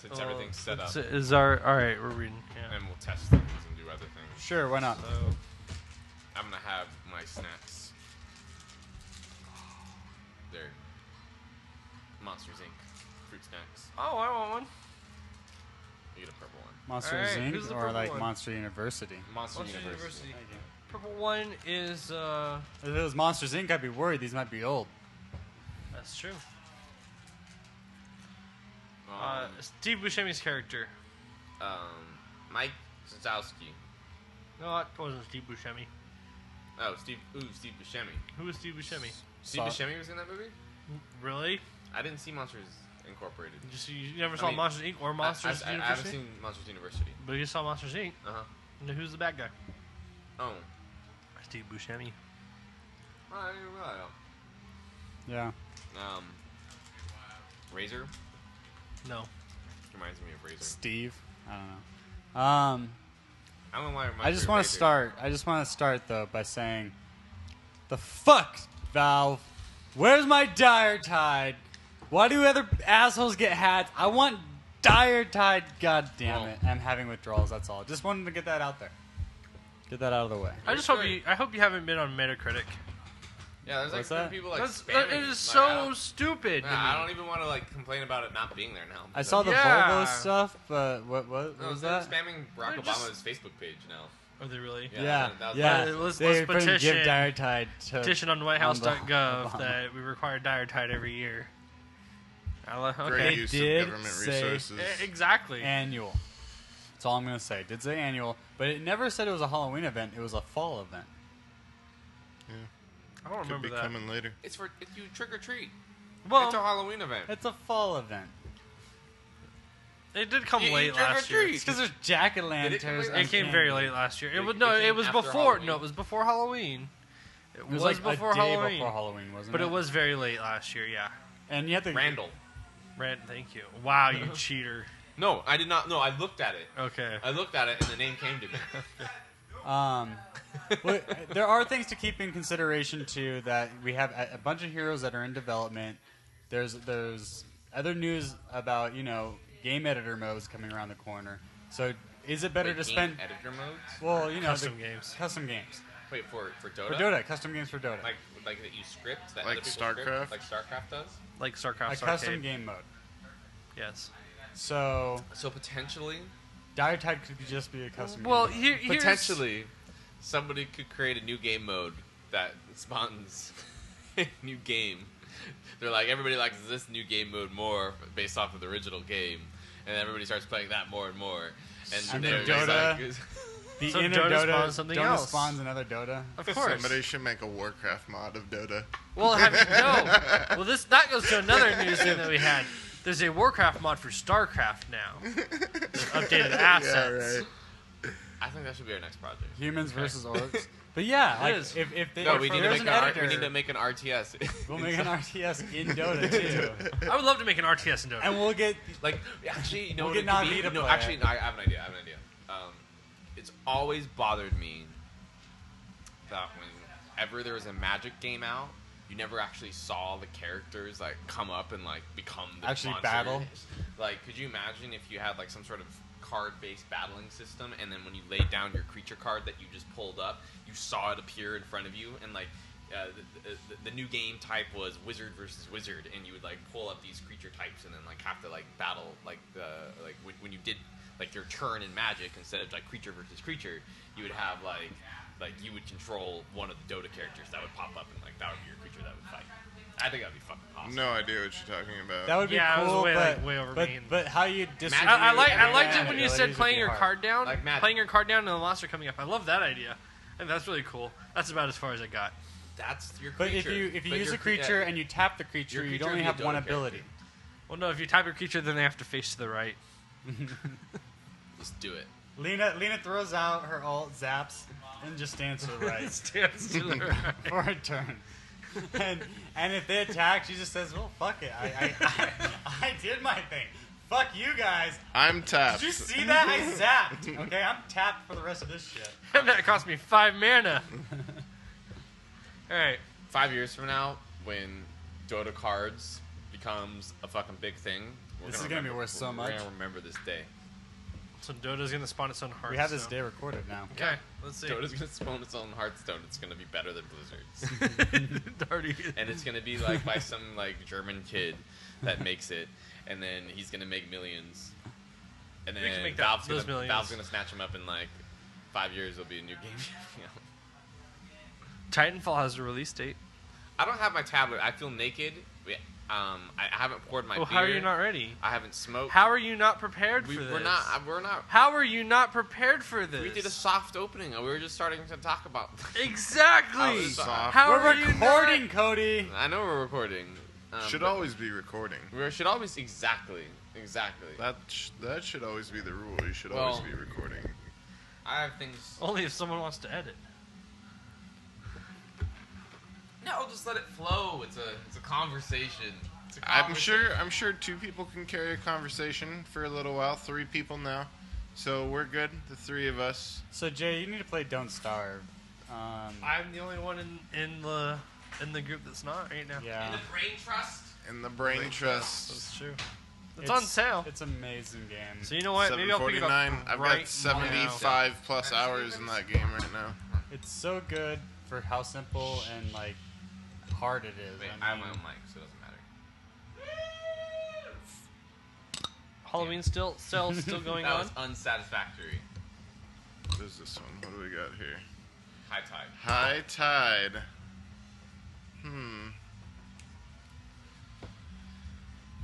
since everything's set up. Alright, we're reading. Yeah. And we'll test things and do other things. Sure, why not? So, I'm gonna have my snacks. They're Monsters Inc. fruit snacks. Oh, I want one. You get a purple one. Monsters Alright, who's Inc. the or purple like one? Monster University? Monster University. Purple one is If it was Monsters Inc., I'd be worried. These might be old. that's true. Um, Steve Buscemi's character. Mike Zazowski. No, it wasn't Steve Buscemi. Oh, Steve Buscemi. Who was Steve Buscemi? Steve Buscemi was in that movie? Really? I didn't see Monsters Incorporated. You never saw Monsters Inc. or Monsters I University? haven't seen Monsters University. But you saw Monsters Inc. Uh-huh. And who's the bad guy? Oh. Steve Buscemi. I didn't realize. Yeah. Razor? No. Reminds me of Razor. Steve? I don't know. I don't know why. I just want to start. I just want to start though by saying, the fuck, Valve. Where's my Dire Tide? Why do other assholes get hats? I want Dire Tide. God damn it! I'm having withdrawals. That's all. Just wanted to get that out there. Get that out of the way. I hope you haven't been on Metacritic. Yeah, there's What's like that? people like It spamming. is Like, so stupid. I don't even want to like complain about it not being there now. I saw the Yeah. Volvo stuff, but what No, was they're that? spamming Barack They're just- Obama's Facebook page now. Are they really? Yeah, that was- yeah. Let's They couldn't petition- give Dire Tide to Petition on on WhiteHouse.gov Obama. that we require Dire Tide every year. Great Okay. use did of government say- resources. Exactly. annual. That's all I'm gonna say. It did say annual, but it never said it was a Halloween event. It was a fall event. I don't Could remember be that. coming later. It's for if you trick or treat. Well, It's a Halloween event. It's a fall event. it did come You late trick or last year. treat. It's because there's jack o' Did it come lanterns. late? It came very late last year. It was no, it it came was after before. Halloween. No, it was before Halloween. It was like before a day Halloween. before Halloween, wasn't But it? it was very late last year. Yeah. And you had to Randall. Rand, thank you. Wow, you cheater. No, I did not. No, I looked at it. Okay. I looked at it, and the name came to me. Well, there are things to keep in consideration too. That we have a bunch of heroes that are in development. There's other news about game editor modes coming around the corner. So is it better Like to game spend? editor modes? Well, Custom games. Custom games Wait for Dota. for Dota. Custom games for Dota. Like that you script that Like other people StarCraft? script, like StarCraft does. Like a StarCraft custom Arcade. game mode. Yes. So So potentially, Dire Tide could just be a custom. Well, game mode. here's potentially, somebody could create a new game mode that spawns a new game. They're like, everybody likes this new game mode more based off of the original game, and everybody starts playing that more and more. And then they're just Dota- like, the so inner Dota Dota spawns something Dota else. spawns another Dota. Of course. Somebody should make a Warcraft mod of Dota. Well, Well, that goes to another news thing that we had. There's a Warcraft mod for StarCraft now. With updated assets. Yeah, right. I think that should be our next project. Humans versus orcs. But yeah, like is. if they, No, if we need, to there's make an an editor, we need to make an RTS. we'll make an RTS in Dota too, I would love to make an RTS in Dota. and we'll get Like, actually, We'll what get it could Navi be? to No, play actually, it. no, I have an idea. It's always bothered me that whenever there was a Magic game out, you never actually saw the characters like come up and like become the Actually monsters. battle. Like, could you imagine if you had like some sort of card-based battling system, and then when you laid down your creature card that you just pulled up, you saw it appear in front of you, and like the new game type was wizard versus wizard, and you would like pull up these creature types, and then like have to like battle like when you did like your turn in Magic, instead of like creature versus creature, you would have like you would control one of the Dota characters that would pop up, and like that would be your creature that would fight. I think that'd be fucking awesome. No idea what you're talking about. that would be Yeah, it was cool. way, but, like, way over but, mean. but how you distribute? Magic- I liked it Yeah, when you said abilities would playing be your hard. card down, Like Magic. playing your card down, and the monster coming up. I love that idea, and that's really cool. That's about as far as I got. That's your But creature. if you But use your a creature yeah, and you tap the creature, your you'd creature only would be have a one Dota ability. character. Well, no, if you type your creature, then they have to face to the right. just do it. Lena throws out her alt, zaps, and just stands to the right Stands to the right. for a turn. And if they attack, she just says, "Well, fuck it. I did my thing. Fuck you guys. I'm tapped. Did you see that? I zapped. Okay, I'm tapped for the rest of this shit." And that cost me 5 mana. All right. 5 years from now, when Dota cards becomes a fucking big thing, This is gonna be worth so much. We're gonna remember this day. So Dota's gonna spawn its own Hearthstone. We have this day recorded now. Okay, let's see. Dota's gonna spawn its own Hearthstone. It's gonna be better than Blizzard's. And it's gonna be like by some like German kid that makes it, and then he's gonna make millions. And then We can make Valve's those gonna, millions. Valve's gonna snatch him up in like 5 years. There'll be a new game. You know? Titanfall has a release date. I don't have my tablet. I feel naked. I haven't poured my beer. How are you not ready? I haven't smoked. How are you not prepared for this? We're not. How are you not prepared for this? We did a soft opening. We were just starting to talk about. Exactly. Soft. How We're are you recording, not? Cody. I know we're recording. Should but always be recording. We should always exactly. That should always be the rule. You should always be recording. I have things. Only if someone wants to edit. No, just let it flow. It's a conversation. It's a I'm sure 2 people can carry a conversation for a little while. 3 people now, so we're good. The 3 of us. So Jay, you need to play Don't Starve. I'm the only one in the group that's not right now. Yeah. In the brain trust. In the brain trust. That's true. It's on sale. It's an amazing game. So you know what? Maybe I'll pick it up. I've right got 75 plus hours in that game right now. It's so good for how simple and like hard it is. Wait, I have my own mic, so it doesn't matter. Halloween still going That on. was unsatisfactory. What is this one? What do we got here? High tide. High tide.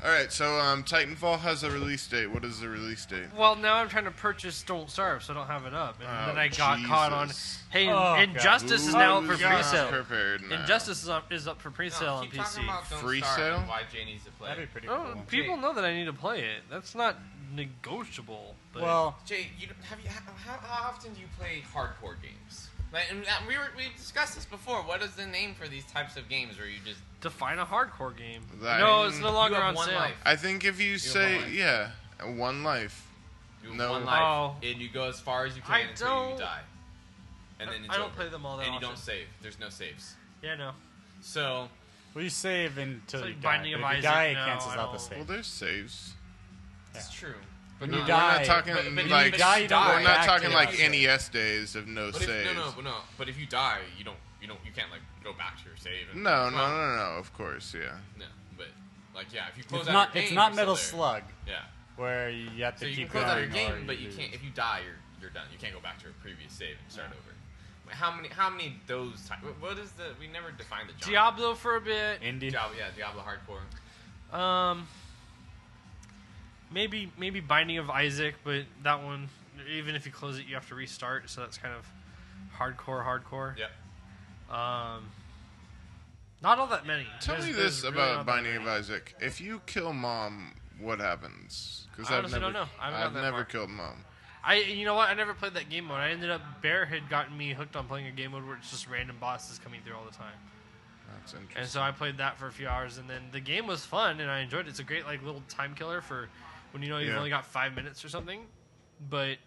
Alright, so Titanfall has a release date. What is the release date? Well, now I'm trying to purchase Don't Starve, so I don't have it up. And Oh, then I got caught on. Jesus. Hey, Oh, Injustice is God. now up for Who's not pre-sale. prepared now? Injustice is up for pre-sale on keep talking PC. about Don't Free Starve sale? and why Jay needs to play. That'd be pretty Oh, cool. people know that I need to play it. That's not negotiable. But Well, Jay, how often do you play hardcore games? Like, and we discussed this before. What is the name for these types of games where you just define a hardcore game. That- No, it's no longer you have on one sale. life. I think if you have say, one life. yeah, one life. You have No. one life, Oh. and you go as far as you can I until you don't- die. And then it's I don't over. play them all that And you often. don't save. There's no saves. Yeah, no. So well, you save until It's you like die. Binding But of if you Isaac, die, it no, cancels I out the don't. save. Well, there's saves. it's true. When no, you we're die, We're not talking but when like you die, you don't we're go not back talking to like it. NES days of no But saves. no. But if you die, you can't like go back to your save. And, No, well, of course, yeah. No, but like yeah, if you close It's out not. your game, It's not you're Metal still Slug, there. Yeah. where you have to So you keep can close out your going or game, but you lose. can't. If you die, you're done. You can't go back to a previous save and start over. But how many of those type? What is the? We never defined the genre. Diablo for a bit. Indie. Diablo hardcore. Maybe Binding of Isaac, but that one, even if you close it, you have to restart. So that's kind of hardcore. Yep. Not all that many. Tell me There's this really about not that Binding of many. Isaac. If you kill mom, what happens? Because I I've honestly never, don't know. I haven't I've gotten that never far. killed mom. You know what? I never played that game mode. I ended up Bear had gotten me hooked on playing a game mode where it's just random bosses coming through all the time. That's interesting. And so I played that for a few hours, and then the game was fun, and I enjoyed it. It's a great like little time killer for when you've Yeah. only got 5 minutes or something. But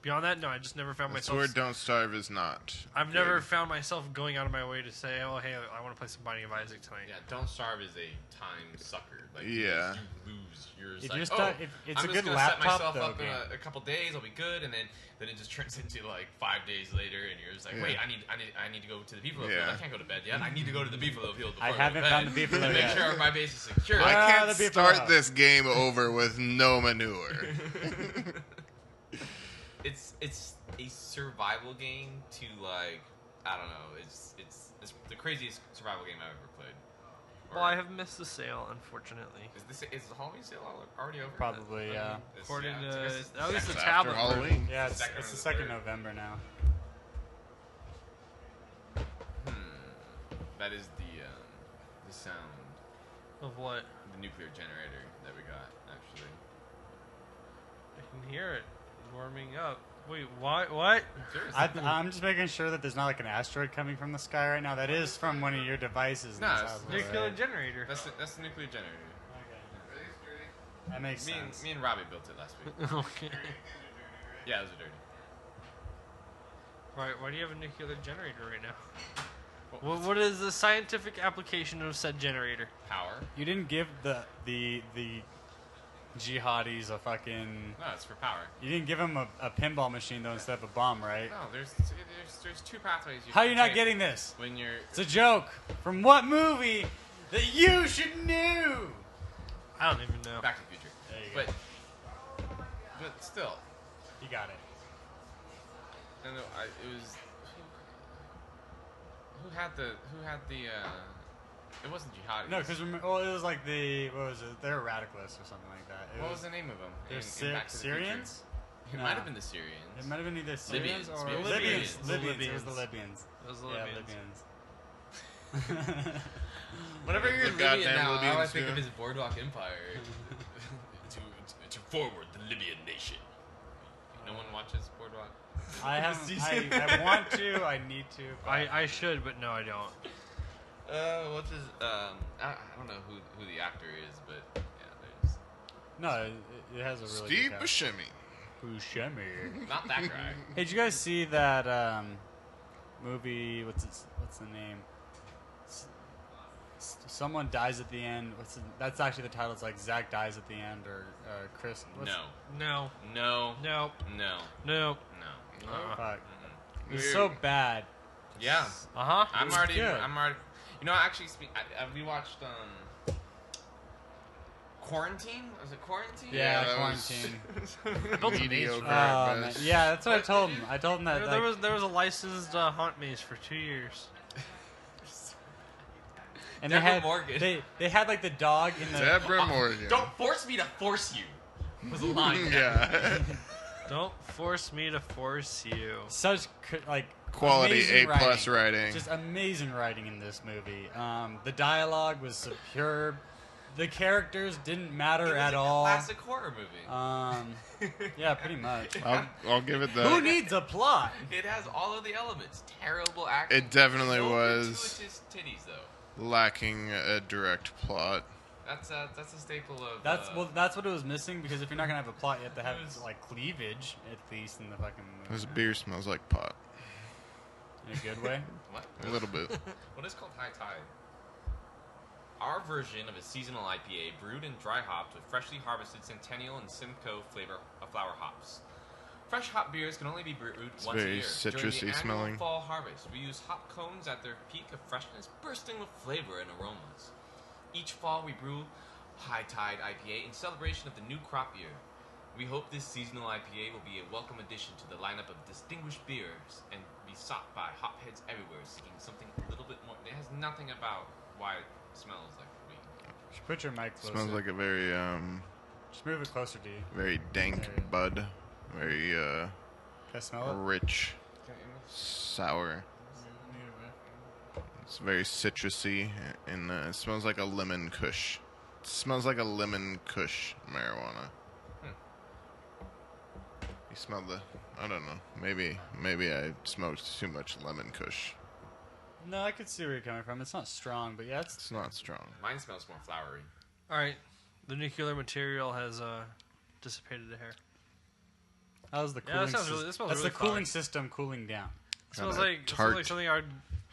beyond that, no, I just never found That's myself. where Don't Starve is not. I've never found myself going out of my way to say, "Oh, hey, I want to play some Binding of Isaac tonight." Yeah. Don't Starve is a time sucker. Like Yeah. You lose. You're just If like, you're oh, stuck- if it's I'm a just good gonna set laptop, myself though, up in game. a couple days. I'll be good, and then it just turns into like 5 days later, and you're just like, Yeah. wait, I need to go to the beefalo field. Yeah. I can't go to bed yet. I need to go to the beefalo field. Before I I go to haven't bed found the beefalo to make yet. sure my base is secure. I Ah, can't that'd be start fun. this game over with no manure. It's a survival game to like I don't know. It's the craziest survival game I've ever played. Or- Well, I have missed the sale, unfortunately. Is the Halloween sale already over? Probably, yeah. According I guess it's to at least the After tablet Halloween. version. Yeah, It's it's, the second it's or the the 2nd third. November now. That is the sound, Of what? the nuclear generator that we got actually. I can hear it warming up. Wait, what? Seriously. I'm just making sure that there's not like an asteroid coming from the sky right now. That is from one of your devices. in No, this it's house, Nuclear right? generator. That's the nuclear generator. That makes Me sense. and Robbie built it last week. Okay. Yeah, those are dirty. Why do you have a nuclear generator right now? What is the scientific application of said generator? Power. You didn't give the jihadis a fucking. No, it's for power. You didn't give him a pinball machine though instead of a bomb, right? No, there's two pathways. How are you can not take getting this? when you're? It's a joke. From what movie that you should know? I don't even know. Back to the Future. There you go. But still, You got it. no, it was who had the it wasn't jihadis. No, because it was like what was it? They're radicalists or something like that. What was the name of them? They're in Back to the Syrians? Future? It No. might have been the Syrians. It might have been either Syrians Libyans. or Maybe Libyans. Libyans. Libyans. It was the Libyans. Those are Yeah, Libyans. Libyans. Whenever The you're in Libya goddamn now, all I Libyans think do. of is Boardwalk Empire. to forward the Libyan nation. No one watches Boardwalk. I want to. I need to. but- I should, but no, I don't. What's his? I don't know who the actor is, but yeah, there's No, it has a really Steve good cast. Buscemi. Buscemi. not that guy. Hey, did you guys see that movie? What's the name? Someone dies at the end. That's actually the title. It's like Zach dies at the end, or Chris. No, No. no, No. no, no. no. Fuck. Mm-mm. It's so bad. Yeah, Uh huh. I'm was already. good. You know, actually, we watched Quarantine. Was it Quarantine? Yeah, that was- quarantine. Built an Mediocre age. at Man. best. Yeah, that's what I What told did him. you- I told him that. There was a licensed haunt maze for 2 years. and Deborah they had Morgan. they had like the dog in the. Deborah Morgan. Don't force me to force you. Was a line. Yeah. Don't force me to force you. Such like Quality amazing A+ writing. Just amazing writing in this movie. The dialogue was superb. The characters didn't matter It was at a all. classic horror movie. Yeah, pretty much. I'll give it Who that. needs a plot? It has all of the elements. Terrible acting. It definitely No was gratuitous titties though. lacking a direct plot. That's a staple of. That's what it was missing, because if you're not gonna have a plot, you have to have It was- like cleavage at least in the fucking This movie. beer smells like pot. In a good way. What? A little bit. What is called high tide? Our version of a seasonal IPA brewed and dry hopped with freshly harvested Centennial and Simcoe flower hops. Fresh hop beers can only be brewed once a very year. During citrusy the annual smelling. fall harvest, we use hop cones at their peak of freshness, bursting with flavor and aromas. Each fall, we brew High Tide IPA in celebration of the new crop year. We hope this seasonal IPA will be a welcome addition to the lineup of distinguished beers and be sought by hopheads everywhere seeking something a little bit more. It has nothing about why it smells like weed. Just put your mic closer. Smells like a very Just move it closer to you. very dank There. bud. Very Can I smell it? rich, sour. It's very citrusy, and it smells like a lemon kush. It smells like a lemon kush marijuana. You smell the... I don't know. Maybe I smoked too much lemon kush. No, I could see where you're coming from. It's not strong, but yeah, It's not strong. Mine smells more flowery. All right, the nuclear material has dissipated the hair. that was the Yeah, cooling that sounds system. really- that smells That's really the cooling flowery. system cooling down. It smells Kinda like tart. something I would.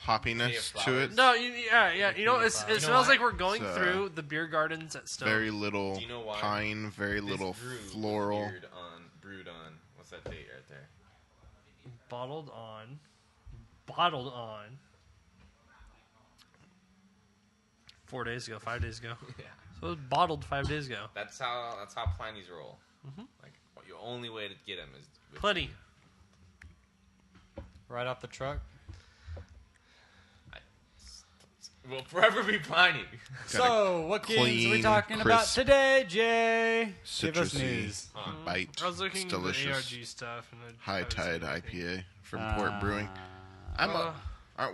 Hoppiness to it. flowers. No, yeah. You know, it You know smells why? like we're going It's, through the beer gardens at Stone. Very little Do you know why? pine, very This little brew was floral. brewed on. What's that date right there? bottled on. 4 days ago, 5 days ago. Yeah. So it was bottled 5 days ago. That's how Pliny's roll. Like your only way to get them is with Plenty. Right off the truck. will forever be Pliny. So, what games are we clean, talking about crisp, today, Jay? Give us Citrusy news. bite. I was looking It's at the delicious. ARG stuff. And High Tide IPA from Port Brewing. Uh,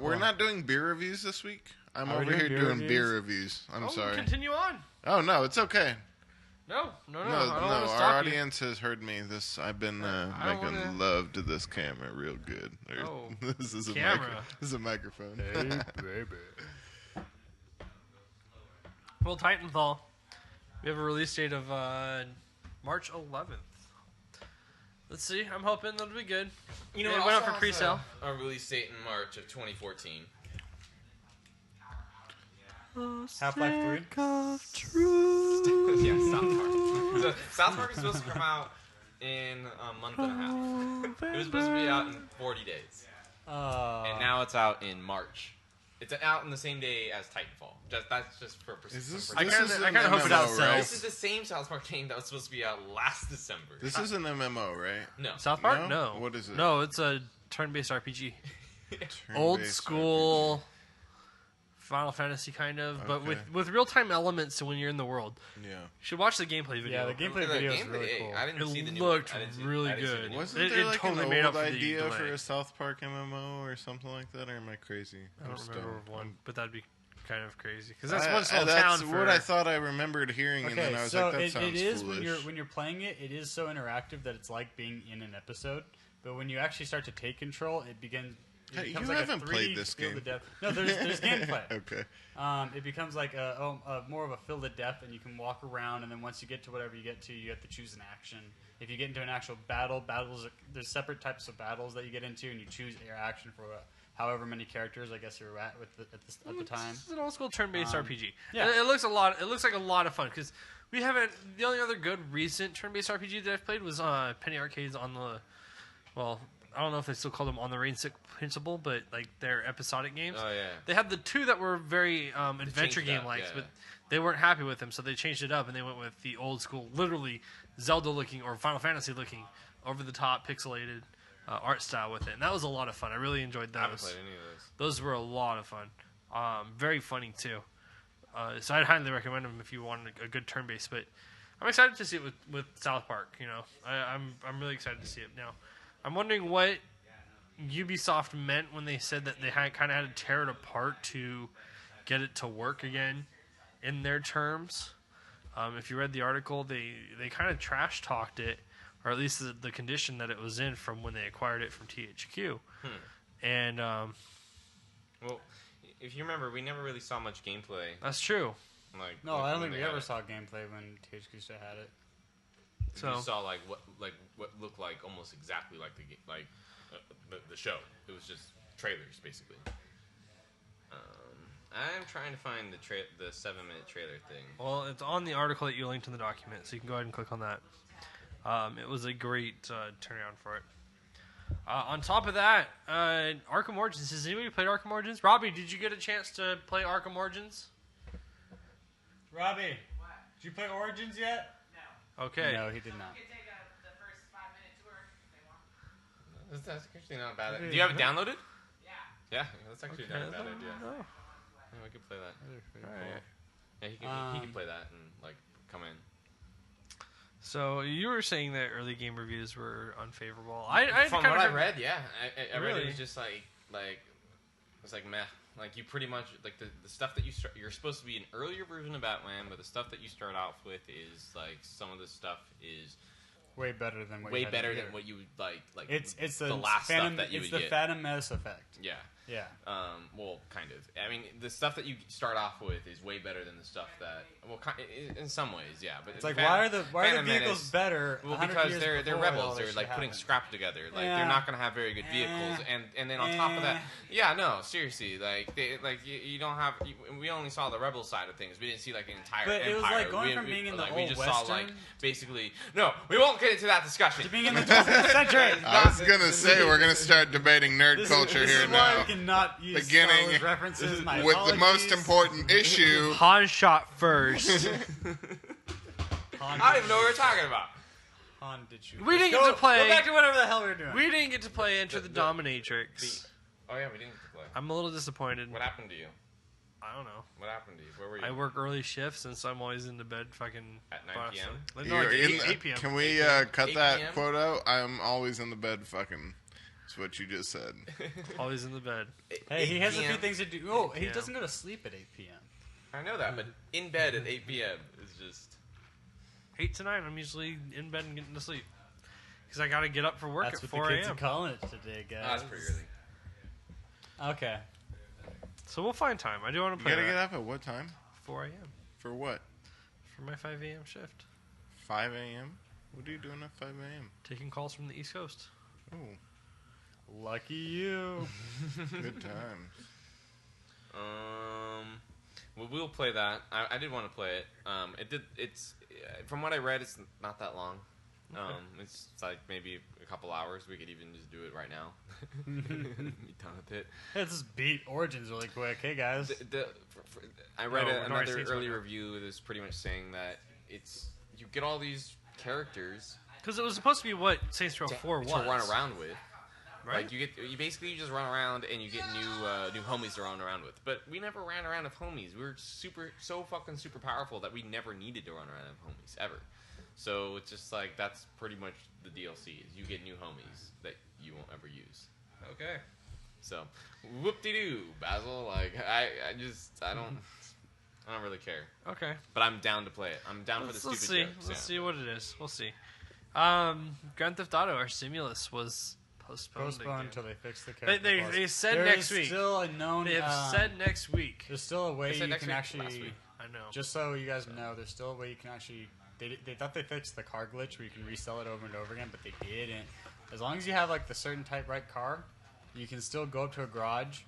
We're not doing beer reviews this week. I'm Are we over here doing doing beer beer reviews. I'm sorry. Continue on. Oh no, it's okay. No, No, I don't want to our stop you. audience has heard me. I've been I don't making wanna- love to this camera real good. Oh, this is a camera. This is a microphone. Well, Titanfall. We have a release date of March 11th. Let's see. I'm hoping that'll be good. You know, it it went also out for has pre-sale. A release date in March of 2014. Half-Life 3. Yeah, South Park. So South Park is supposed to come out in a month and a half. It was supposed to be out in 40 days. And now it's out in March. It's out in the same day as Titanfall. That's just for I kind of hope it outsells. Right? This is the same South Park game that was supposed to be out last December. This is an MMO, right? No. South Park? No? No. What is it? No, it's a turn-based RPG. Turn-based Old RPG. school Final Fantasy kind of, but Okay. with real-time elements when you're in the world. Yeah. You should watch the gameplay video. Yeah, the gameplay video is really cool. I didn't see the It new looked one. I didn't see- really I didn't see the good. new one. Wasn't It there like totally an made old up for the idea for delay. a South Park MMO or something like that, or am I crazy? I don't I'm remember stoned. one, but that'd be kind of crazy because that's I- one small that's town. what I thought I remembered hearing, and then I Okay, was so like, that sounds it is foolish. when you're playing it. It is so interactive that it's like being in an episode. But when you actually start to take control, it begins. It Hey, becomes you like haven't a 3D played this field game. of depth. No, there's gameplay. Okay. It becomes like a more of a field of depth, and you can walk around. And then once you get to whatever you get to, you have to choose an action. If you get into an actual battles there's separate types of battles that you get into, and you choose your action for however many characters I guess you're at at the time. It's an old school turn-based RPG. yeah. It looks a lot. It looks like a lot of fun because we haven't. The only other good recent turn-based RPG that I've played was Penny Arcade's on the. Well, I don't know if they still call them on the Rainsick Principle, but like they're episodic games. Oh, yeah. They had the two that were very adventure changed it up, game likes, yeah. but they weren't happy with them, so they changed it up and they went with the old school, literally Zelda-looking or Final Fantasy-looking, over-the-top, pixelated art style with it. And that was a lot of fun. I really enjoyed those. I haven't played any of those. Those were a lot of fun. Very funny too. So I'd highly recommend them if you want a good turn-based. But I'm excited to see it with South Park. You know, I'm really excited to see it now. I'm wondering what Ubisoft meant when they said that they kind of had to tear it apart to get it to work again in their terms. If you read the article, they kind of trash talked it, or at least the condition that it was in from when they acquired it from THQ. And Well, if you remember, we never really saw much gameplay. that's true. Like No, I don't when think they we had ever it. saw gameplay when THQ still had it. So You saw like what looked like almost exactly like the show. It was just trailers basically. I'm trying to find the 7-minute trailer thing. well, it's on the article that you linked in the document, so you can go ahead and click on that. It was a great turnaround for it. On top of that, Arkham Origins. Has anybody played Arkham Origins? Robbie, did you get a chance to play Arkham Origins? Robbie, did you play Origins yet? Okay. No, he did not. The first 5-minute tour if they want. That's actually not a bad idea. Do you have it downloaded? Yeah, that's actually not a bad idea. Oh. Yeah, we could play that. Alright. Yeah, he can play that and like come in. So you were saying that early game reviews were unfavorable. I From kind what of I read, yeah, I read Really? it was just like it was like meh. Like you pretty much like the stuff that you're supposed to be an earlier version of Batman, but the stuff that you start off with is like some of the stuff is Way better than what way you had better here. than what you would like. It's the the last Phantom, stuff that you it's would the get. Phantom Menace effect. Yeah. Yeah. Well, kind of. I mean, the stuff that you start off with is way better than the stuff that. Well, in some ways, yeah. But It's like why are the Phantom vehicles Menace- better? Well, 100 because years they're before all rebels. this They're like shit putting happened? scrap together. Like Yeah. they're not gonna have very good vehicles. And then on top of that, yeah, no, seriously, you don't have. We only saw the rebel side of things. We didn't see like an entire But empire. it was like going we, from we- being in the like, we old just saw like Western basically. No, we won't get into that discussion. to being in the 20th century. I was gonna say we're gonna start debating nerd This culture is here why now. we cannot use Beginning Star Wars references. My With the most apologies. important issue. Han shot first. Han I don't even know what we're talking about. Han did shoot. We didn't Go- get to play- Go back to whatever the hell we were doing. We didn't get to play Enter the Dominatrix. Oh yeah, we didn't get to play. I'm a little disappointed. What happened to you? I don't know. What happened to you? Where were you? I work early shifts, and so I'm always into bed fucking At 9 by p.m.? myself. No, like You're in 8 p.m. Can we 8 cut 8 that p.m.? quote out? I'm always in the bed fucking. That's what you just said. Always in the bed. Hey, he has a 8 few p.m. things to do. Oh, he Yeah. doesn't go to sleep at 8 p.m. I know that, but in bed at 8 p.m. is just. 8 to 9, I'm usually in bed and getting to sleep. Because I got to get up for work That's at what 4 the kids are a.m. calling it today, guys. Oh, that's pretty early. Okay. So we'll find time. I do want to You play gotta that. get up at what time? 4 a.m. For what? for my 5 a.m. shift. 5 a.m.? What are you doing at 5 a.m.? Taking calls from the East Coast. Oh, Lucky you. good times. we'll play that. I did want to play it. It's from what I read, it's not that long. It's like maybe a couple hours. We could even just do it right now. Be done with it. Let's just beat Origins really quick. Hey guys. I read No, another Saints early Row. review that's pretty much saying that you get all these characters Because it was supposed to be what Saints Row 4 was. to run around with. Right? Like you basically just run around and you get new homies to run around with. But we never ran around with homies. We were so fucking super powerful that we never needed to run around with homies ever. So it's just like that's pretty much the DLC. Is you get new homies that you won't ever use. Okay. So whoop-de-doo, Basil. Like I don't really care. Okay. But I'm down to play it. I'm down for the stupid Let's see. jokes. Let's see what it is. We'll see. Grand Theft Auto, our Simulus, was postponed Until they fix the They, character. they, clause. they said There next is week. still a known. They have said next week. There's still a way They said you next can week, last actually. week. I know. Just so you guys know, there's still a way you can actually. They thought they fixed the car glitch where you can resell it over and over again, but they didn't. As long as you have like the certain type right car, you can still go up to a garage,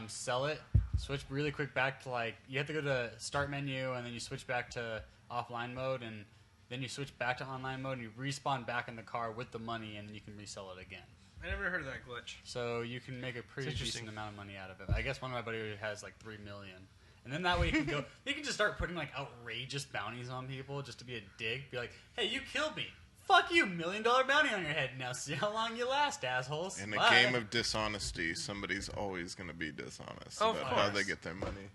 sell it, switch really quick back to like you have to go to start menu and then you switch back to offline mode and then you switch back to online mode and you respawn back in the car with the money and then you can resell it again. I never heard of that glitch. So you can make a pretty It's interesting. decent amount of money out of it. I guess one of my buddies has like 3 million. And then that way you can go. You can just start putting like outrageous bounties on people just to be a dick. Be like, "Hey, you killed me. Fuck you, $1 million bounty on your head. Now see how long you last, assholes." In a Bye. game of dishonesty, somebody's always going to be dishonest Of about how they course. get their money.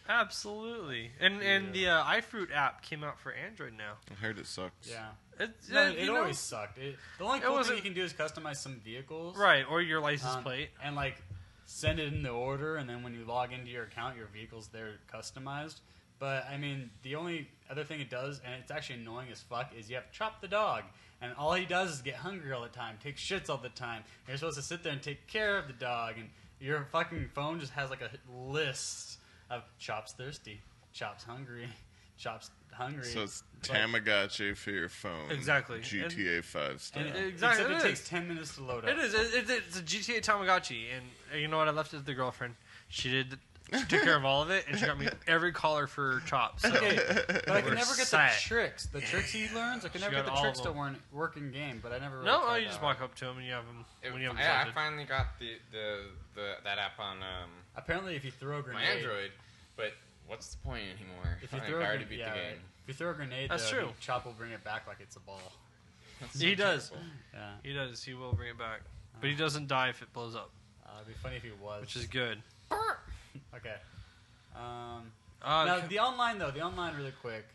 Absolutely. And the iFruit app came out for Android now. I heard it sucks. Yeah. It's, No, you it know, always sucked. The only It cool thing wasn't- you can do is customize some vehicles. right, or your license plate. And like send it in the order, and then when you log into your account, your vehicle's there customized. But I mean, the only other thing it does, and it's actually annoying as fuck, is you have to chop the dog, and all he does is get hungry all the time, take shits all the time. And you're supposed to sit there and take care of the dog, and your fucking phone just has like a list of Chop's thirsty, Chop's hungry, Chop's hungry. So it's Like- Tamagotchi for your phone. Exactly. GTA 5 style. and Exactly, Except it it is. takes 10 minutes to load up. It is. It's a GTA Tamagotchi, and you know what? I left it with the girlfriend. She took care of all of it, and she got me every collar for Chop. So Okay, but I can We're never get set. the tricks. The tricks he learns, I can She never got get the all tricks of to them. work in game. But I never. Really no, tried you that just hard. walk up to him and you have him when you have him I selected. finally got that app on Apparently, if you throw a grenade, my Android, but what's the point anymore? if you I throw a already grenade, beat yeah, the right. game. If you throw a grenade, That's though, true. Chop will bring it back like it's a ball. He does. Yeah, He does. He will bring it back, but he doesn't die if it blows up, it'd be funny if he was. which is good. okay. Now Uh, the online really quick.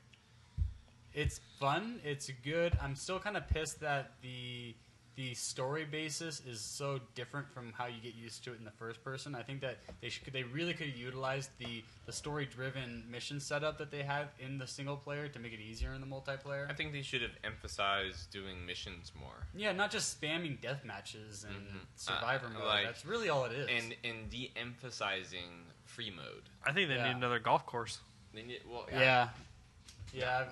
It's fun. It's good. I'm still kind of pissed that the story basis is so different from how you get used to it in the first person. I think that they really could have utilized the story driven mission setup that they have in the single player to make it easier in the multiplayer. I think they should have emphasized doing missions more Yeah, not just spamming death matches and Mhm. survivor mode. like- That's really all it is. and de-emphasizing free mode. I think they yeah. need another golf course. They need, well, yeah,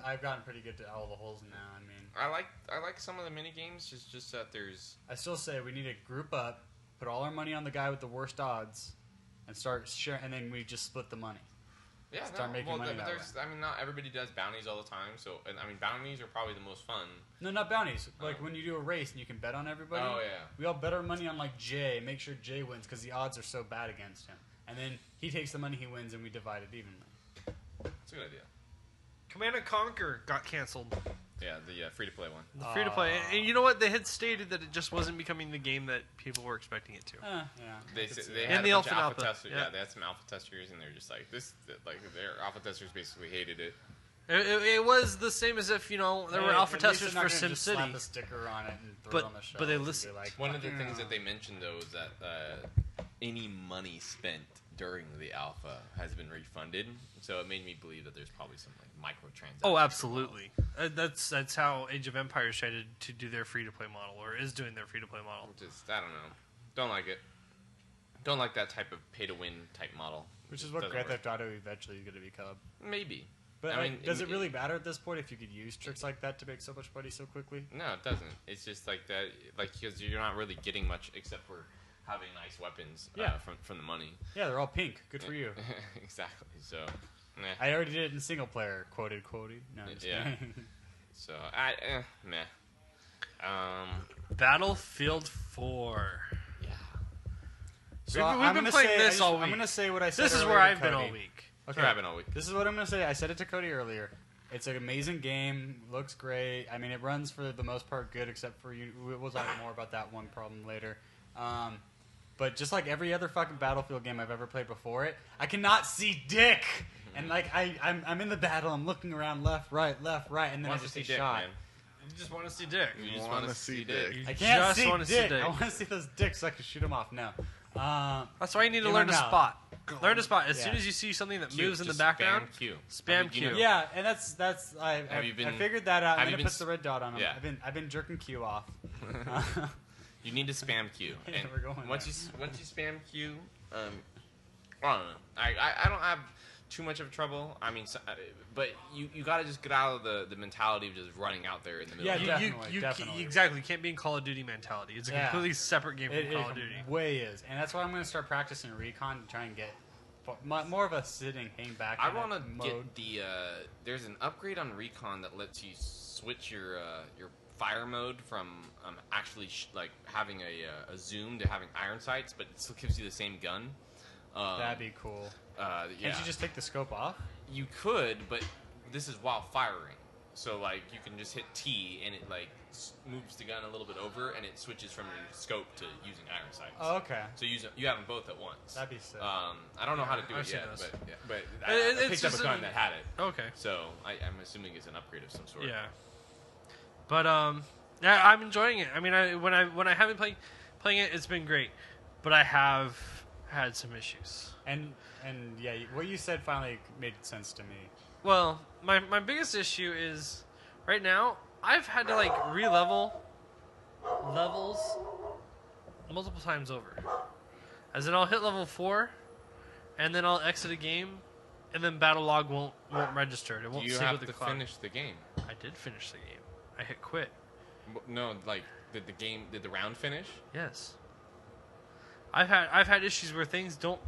I've gotten pretty good to all the holes now. I mean, I like some of the mini games. Just that there's I still say we need to group up, put all our money on the guy with the worst odds, and start sharing, and then we just split the money. Start making money but that there's, I mean, not everybody does bounties all the time. So, and I mean, bounties are probably the most fun. No, not bounties. Like Oh. when you do a race and you can bet on everybody. Oh yeah. We all bet our money on like Jay. Make sure Jay wins because the odds are so bad against him. And then he takes the money he wins, and we divide it evenly. It's a good idea. Command and Conquer got canceled. Yeah, the free-to-play one. The free to play, and you know what? They had stated that it just wasn't becoming the game that people were expecting it to. Yeah. They I could see they that. had And the a bunch of alpha alpha alpha, testers. yeah. Yeah, they had some alpha testers, and they're just like this. Like their alpha testers basically hated it. It was the same as if there were Hey, alpha at least testers they're not for gonna just slap SimCity. a sticker on it and throw But- it on the shelf. but they and be listen- Like, One of the "Fuck things you." that they mentioned though is that any money spent during the alpha has been refunded. So it made me believe that there's probably some like microtransactions. Oh, absolutely. That's how Age of Empires tried to do their free to play model, or is doing their free to play model. Just I don't know. Don't like it. Don't like that type of pay to win type model. Which is what Doesn't Grand work. Theft Auto eventually is going to become. Maybe. But I mean, does it really matter at this point if you could use tricks like that to make so much money so quickly? No, it doesn't. It's just like that, like because you're not really getting much except for having nice weapons Yeah. from the money. Yeah, they're all pink. Good for you. Exactly. So, I already did it in single player. Quoted. No, I'm just Yeah. kidding. so meh. Battlefield 4. Yeah. So We've I'm been gonna playing say- this all I'm week. gonna say what I said. This is earlier where to I've been Cody. all week. That's what I've been all week. This is what I'm gonna say. I said it to Cody earlier. It's an amazing game. Looks great. I mean, it runs for the most part good, except for you. We'll talk more about that one problem later. But just like every other fucking Battlefield game I've ever played before it, I cannot see dick. And like I'm in the battle. I'm looking around left, right, and then I Wants to just see get dick, shot. man. You just want to see dick. You just Wanna want to see dick. You I can't just see want to see dick. dick. I want to see those dicks so I can shoot them off. No. That's why you need to In learn my to mouth. spot. Learn to spot. As Yeah. soon as you see something that Q, moves in the just background, spam Q. spam You know- Q. Yeah, and that's I you been- figured that out. have And you then it been puts the red dot on them. Yeah. I've been jerking Q off. You need to spam Q. Yeah, And we're going once there. you spam Q, I don't know. I don't have too much of trouble. I mean, but you got to just get out of the mentality of just running out there in the middle. Yeah, of the You definitely. exactly. You can't be in Call of Duty mentality. It's a Yeah. completely separate game from It Call of Duty. way is, and that's why I'm going to start practicing recon to try and get more of a sitting, hang back. I want to get the there's an upgrade on Recon that lets you switch your fire mode from actually like having a zoom to having iron sights, but it still gives you the same gun. That'd be cool. Yeah. Can't you just take the scope off? You could, but this is while firing. So like you can just hit T and it like moves the gun a little bit over and it switches from your scope to using iron sights. Oh, okay. So you have them both at once. That'd be sick. I don't know how to do I've it seen yet, those. but It's I picked up just a gun that had it. Okay. So I'm assuming it's an upgrade of some sort. Yeah. But yeah, I'm enjoying it. I mean, when I haven't playing it, it's been great. But I have had some issues. And yeah, what you said finally made sense to me. Well, my biggest issue is right now I've had to like re-level levels multiple times over. As in, I'll hit level 4, and then I'll exit a game, and then battle log won't register. It won't You save have with to the clock. finish the game. I did finish the game. I hit quit. No, like did the round finish? Yes. I've had issues where things don't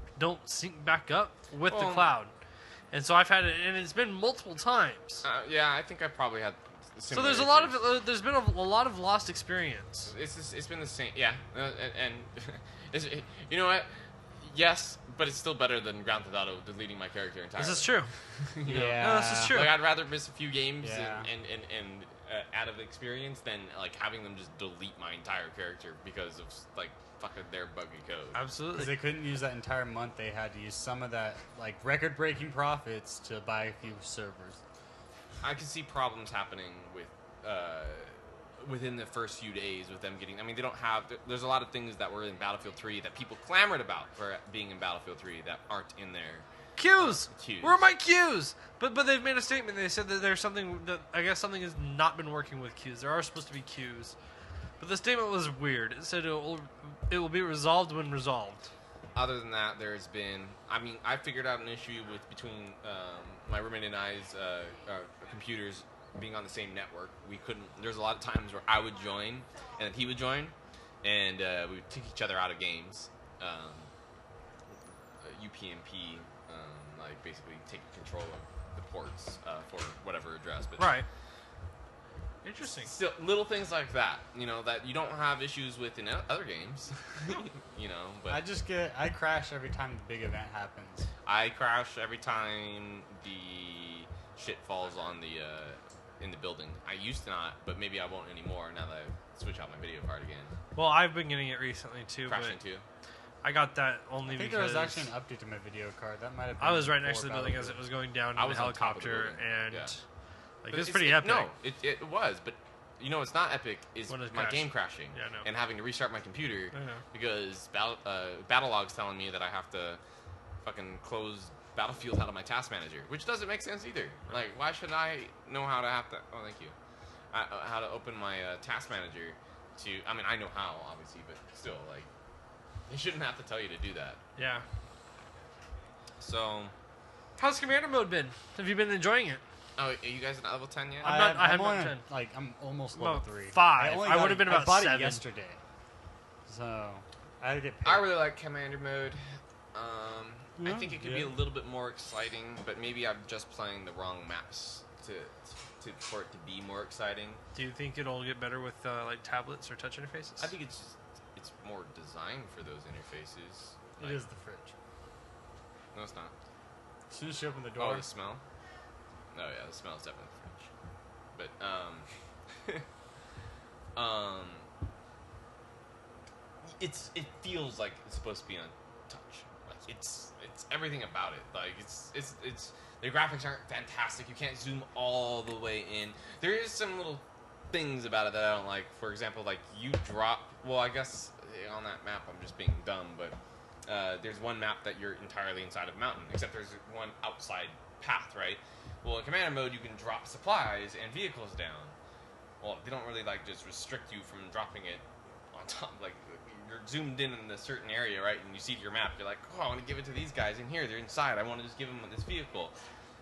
sync back up with the Well- cloud, and so I've had it, and it's been multiple times. Yeah, I think I probably had. So there's a lot of there's been a lot of lost experience. It's been the same, yeah, and you know what? Yes, but it's still better than Grand Theft Auto deleting my character entirely. This is true. You know? Yeah. No, this is true. Like I'd rather miss a few games Yeah. and out of experience than like having them just delete my entire character because of like fucking their buggy code. Because Absolutely. they couldn't use that entire month, they had to use some of that like record-breaking profits to buy a few servers. I can see problems happening with within the first few days with them getting. I mean, they don't have. There's a lot of things that were in Battlefield 3 that people clamored about for being in Battlefield 3 that aren't in there. Qs. Qs. Where are my Qs? But they've made a statement. They said that there's something that I guess something has not been working with Qs. There are supposed to be Qs, but the statement was weird. It said it will be resolved when resolved. Other than that, there's been. I mean, I figured out an issue between my roommate and I's computers being on the same network. We couldn't. There's a lot of times where I would join and then he would join, and we would kick each other out of games. UPnP, like basically taking control of the ports for whatever address. But Right. Interesting. still, little things like that, you know, that you don't have issues with in other games, you know. But I crash every time the big event happens. I crash every time the shit falls on the in the building. I used to not, but maybe I won't anymore now that I switch out my video card again. Well, I've been getting it recently too, Crashing but too. I got that only I think there because was actually an update to my video card. That might have been I was right next to the before building as it Battlefield. was going down I in the was on top of the helicopter, building, and yeah. like But it was it's- pretty epic. No, it was, but you know, it's not epic. Is When it my crashed. game crashing Yeah, I know. and having to restart my computer I know. because Battle Log's telling me that I have to fucking close Battlefield out of my task manager, which doesn't make sense either. Like, why should I know how to have to? Oh, thank you. How to open my task manager to? I mean, I know how, obviously, but still, like, they shouldn't have to tell you to do that. Yeah. So, How's Commander mode been? Have you been enjoying it? oh, are you guys at level 10 yet? I'm not- I have only not 10. Like I'm almost Well, level 3. 5. only I got would've been I about bought 7. it yesterday. So I had to get paid. I really like Commander mode. I think it could be Yeah. a little bit more exciting, but maybe I'm just playing the wrong maps for it to be more exciting. Do you think it'll get better with like tablets or touch interfaces? I think it's more designed for those interfaces. It is the fridge. No, it's not. As soon as you open the Oh, door, the smell? Oh yeah, the smell is definitely French. But it feels like it's supposed to be on touch. Like it's everything about it. Like it's the graphics aren't fantastic. You can't zoom all the way in. There is some little things about it that I don't like. For example, like you drop. Well, I guess on that map I'm just being dumb, but there's one map that you're entirely inside of a mountain, except there's one outside path, right? Well, in Commander mode, you can drop supplies and vehicles down. Well, they don't really like just restrict you from dropping it on top. Like you're zoomed in a certain area, right? And you see your map, you're like, oh, I want to give it to these guys in here. They're inside. I want to just give them this vehicle.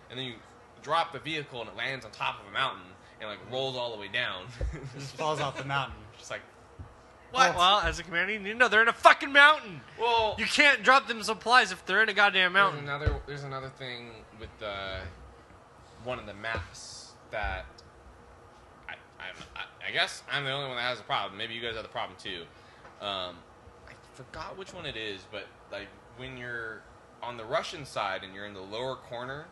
And then you drop the vehicle and it lands on top of a mountain and like rolls all the way down. it just falls off the mountain. Just like, What? Well, as a commander, you need to know they're in a fucking mountain. well, You can't drop them supplies if they're in a goddamn mountain. There's another thing with one of the maps that I guess I'm the only one that has a problem. Maybe you guys have the problem too. I forgot which one it is, but like when you're on the Russian side and you're in the lower corner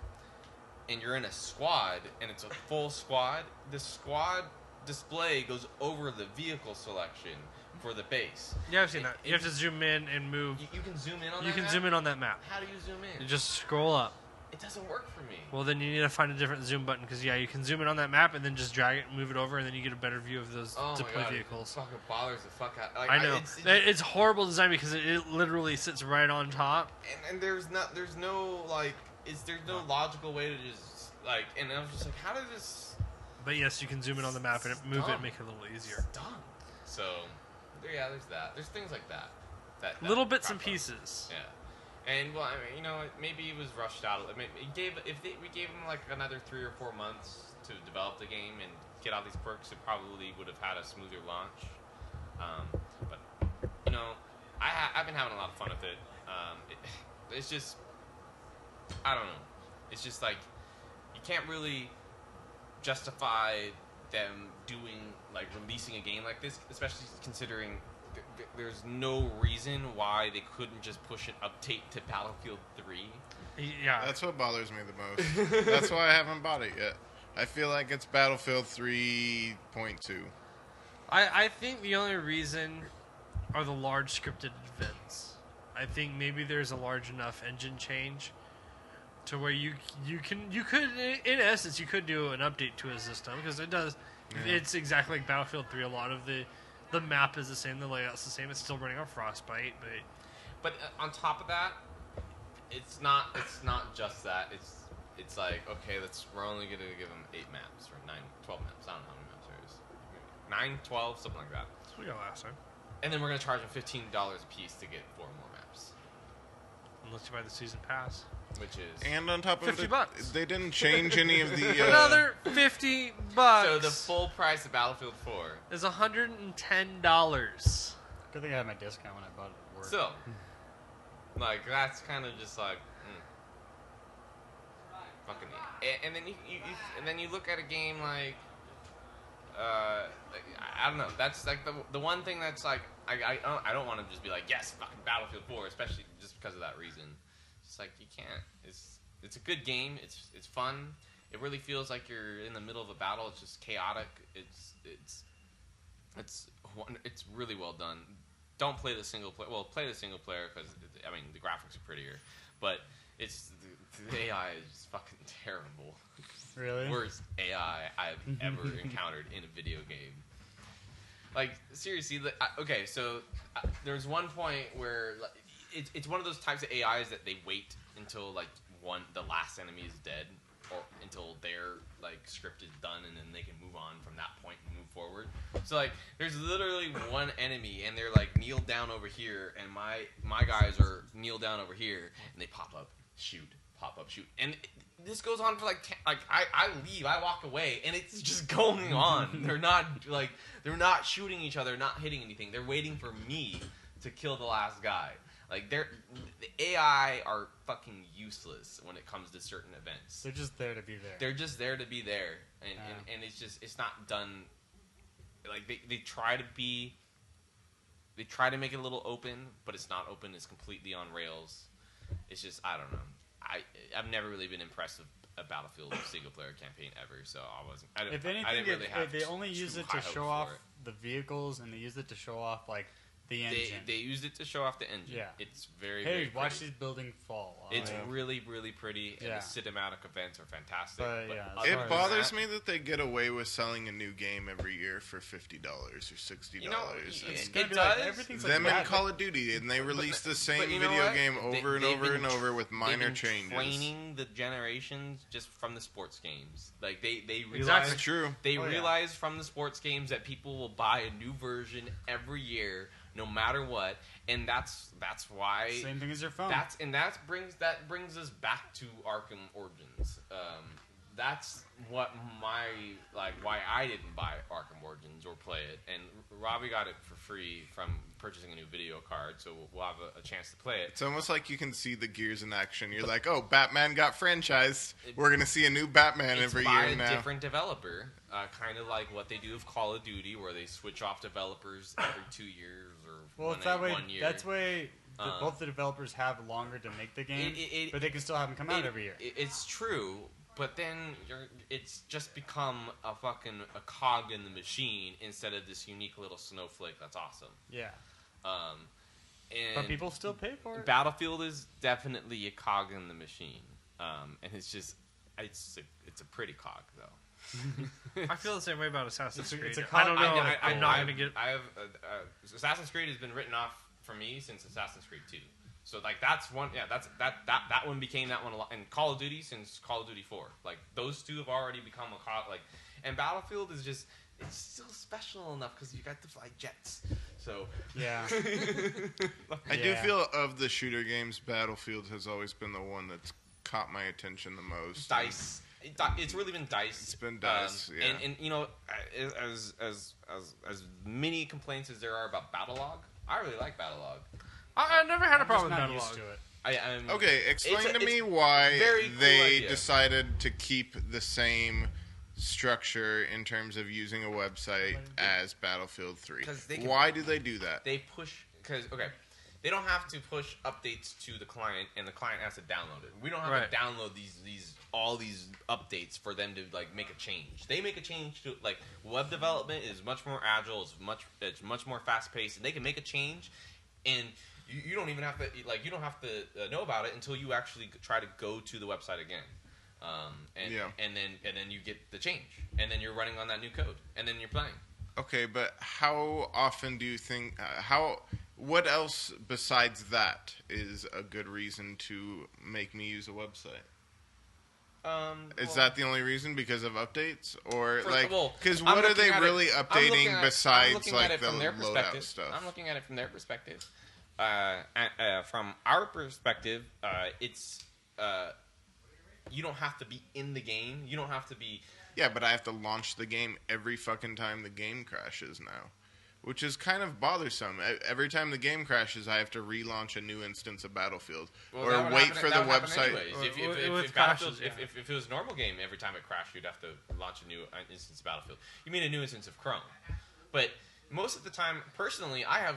and you're in a squad and it's a full squad, the squad display goes over the vehicle selection for the base. Yeah, I've seen that. You have to zoom in and move. You can zoom in on that You can map? zoom in on that map. How do you zoom in? You just scroll up. It doesn't work for me. Well, then you need to find a different zoom button because you can zoom in on that map and then just drag it and move it over, and then you get a better view of those Oh my deployed god, vehicles. it fucking bothers the fuck out. Like, I know It's, it's horrible design because it literally sits right on top. and there's no like, there's no logical way to just like, and I was just like, how did this? But yes, you can zoom in on the map and move it and make it a little easier. Dumb. So, yeah, there's that. There's things like that. That Little bits and crop up. pieces. Yeah. And well, I mean, you know, maybe it was rushed out. We gave them like another 3 or 4 months to develop the game and get all these perks, it probably would have had a smoother launch. But you know, I've been having a lot of fun with it. It's just, I don't know. It's just like you can't really justify them releasing a game like this, especially considering there's no reason why they couldn't just push an update to Battlefield 3. Yeah. That's what bothers me the most. That's why I haven't bought it yet. I feel like it's Battlefield 3.2. I think the only reason are the large scripted events. I think maybe there's a large enough engine change to where you could in essence you could do an update to a system because it does. Yeah. It's exactly like Battlefield 3. A lot of the map is the same, the layout's the same. It's still running on Frostbite, but on top of that, it's not just that. It's like, okay, we're only gonna give them 8 maps or 9, 12 maps. I don't know how many maps there is. 9, 12, something like that. That's what we got last time. And then we're gonna charge them $15 a piece to get 4 more maps. Unless you buy the season pass, which is and on top of $50. They didn't change any of the another $50. So the full price of Battlefield 4 is $110. Good thing I had my discount when I bought it at work. So, like that's kind of just like, fucking. And then you look at a game like, I don't know. That's like the one thing that's like I don't want to just be like, yes, fucking Battlefield 4, especially just because of that reason. It's like you can't. It's a good game. It's fun. It really feels like you're in the middle of a battle. It's just chaotic. It's really well done. Don't play the single player. Well, play the single player because I mean the graphics are prettier, but the AI is fucking terrible. Really? Worst AI I've ever encountered in a video game. Like seriously, okay. So there's one point where it's one of those types of AIs that they wait until like the last enemy is dead, or until their like script is done, and then they can move on from that point and move forward. So like there's literally one enemy, and they're like kneel down over here, and my guys are kneel down over here, and they pop up, shoot, and this goes on for like I leave, I walk away, and it's just going on. They're not shooting each other, not hitting anything. They're waiting for me to kill the last guy. Like the AI are fucking useless when it comes to certain events. They're just there to be there. They're just there to be there, and it's not done. Like they try to be. They try to make it a little open, but it's not open. It's completely on rails. It's just I don't know. I've never really been impressed with a Battlefield single player campaign ever, so I wasn't. If anything, I didn't really have they only use it high to hopes show for off it. the vehicles, and they use it to show off like the engine. They used it to show off the engine. Yeah. It's very, Hey, very watch pretty. these buildings fall. It's really, really pretty, and Yeah. the cinematic events are fantastic. But, yeah, other as It far as bothers that- me that they get away with selling a new game every year for $50 or $60. You know, It's it gonna be does. like, everything's Them like and that. Call of Duty, and they release the same But you know video what? game over and They've over been and over with minor they've been changes. Training the generations just from the sports games. Like they realize Exactly. That's true. they Oh, yeah. realize from the sports games that people will buy a new version every year, no matter what, and that's why Same thing as your phone. that brings us back to Arkham Origins. That's what why I didn't buy Arkham Origins or play it, and Robbie got it for free from purchasing a new video card, so we'll have a chance to play it. It's almost like you can see the gears in action. You're like, oh, Batman got franchised. We're going to see a new Batman It's every by year a now. different developer, kind of like what they do with Call of Duty, where they switch off developers every 2 years or well, it's that way. 1 year. That's way. Uh, Both the developers have longer to make the game, it- but they can still have them come out every year. It's true, but then it's just become a fucking a cog in the machine instead of this unique little snowflake that's awesome. Yeah, And but people still pay for it. Battlefield is definitely a cog in the machine, and it's a pretty cog though. I feel the same way about Assassin's Creed. it's a I don't know. con- I'm not gonna get. I have Assassin's Creed has been written off for me since Assassin's Creed 2. So like that's one. Yeah, that one became that one a lot. And Call of Duty since Call of Duty 4. Like those two have already become a cog. Like, and Battlefield is just it's still special enough because you got to fly jets. So Yeah, I do Yeah. feel of the shooter games, Battlefield has always been the one that's caught my attention the most. Dice. It's really been Dice. It's been Dice, yeah. And you know, as many complaints as there are about Battlelog, I really like Battlelog. I never had a I'm just problem with not Battlelog. used to it. I'm Okay, explain It's a- to me it's why very cool they idea. decided to keep the same structure in terms of using a website as Battlefield 3. 'Cause they can- Why do they do that? They push because they don't have to push updates to the client, and the client has to download it. We don't have Right. to download all these updates for them to like make a change. They make a change to like web development is much more agile. It's much more fast paced, and they can make a change, and you don't even have to you don't have to know about it until you actually try to go to the website again. And then you get the change, and then you're running on that new code, and then you're playing. Okay, but how often do you think what else besides that is a good reason to make me use a website? Is that the only reason because of updates, or because I'm what are looking they at it- really I'm updating looking at- I'm besides looking like at it the from their loadout perspective. stuff? I'm looking at it from their perspective. From our perspective, it's you don't have to be in the game. You don't have to be. Yeah, but I have to launch the game every fucking time the game crashes now, which is kind of bothersome. Every time the game crashes, I have to relaunch a new instance of Battlefield Well, that or would wait happen- for the that would happen website. anyways. If With Battlefield, crashes, yeah. if it was a normal game, every time it crashed, you'd have to launch a new instance of Battlefield. You mean a new instance of Chrome? But most of the time, personally, I have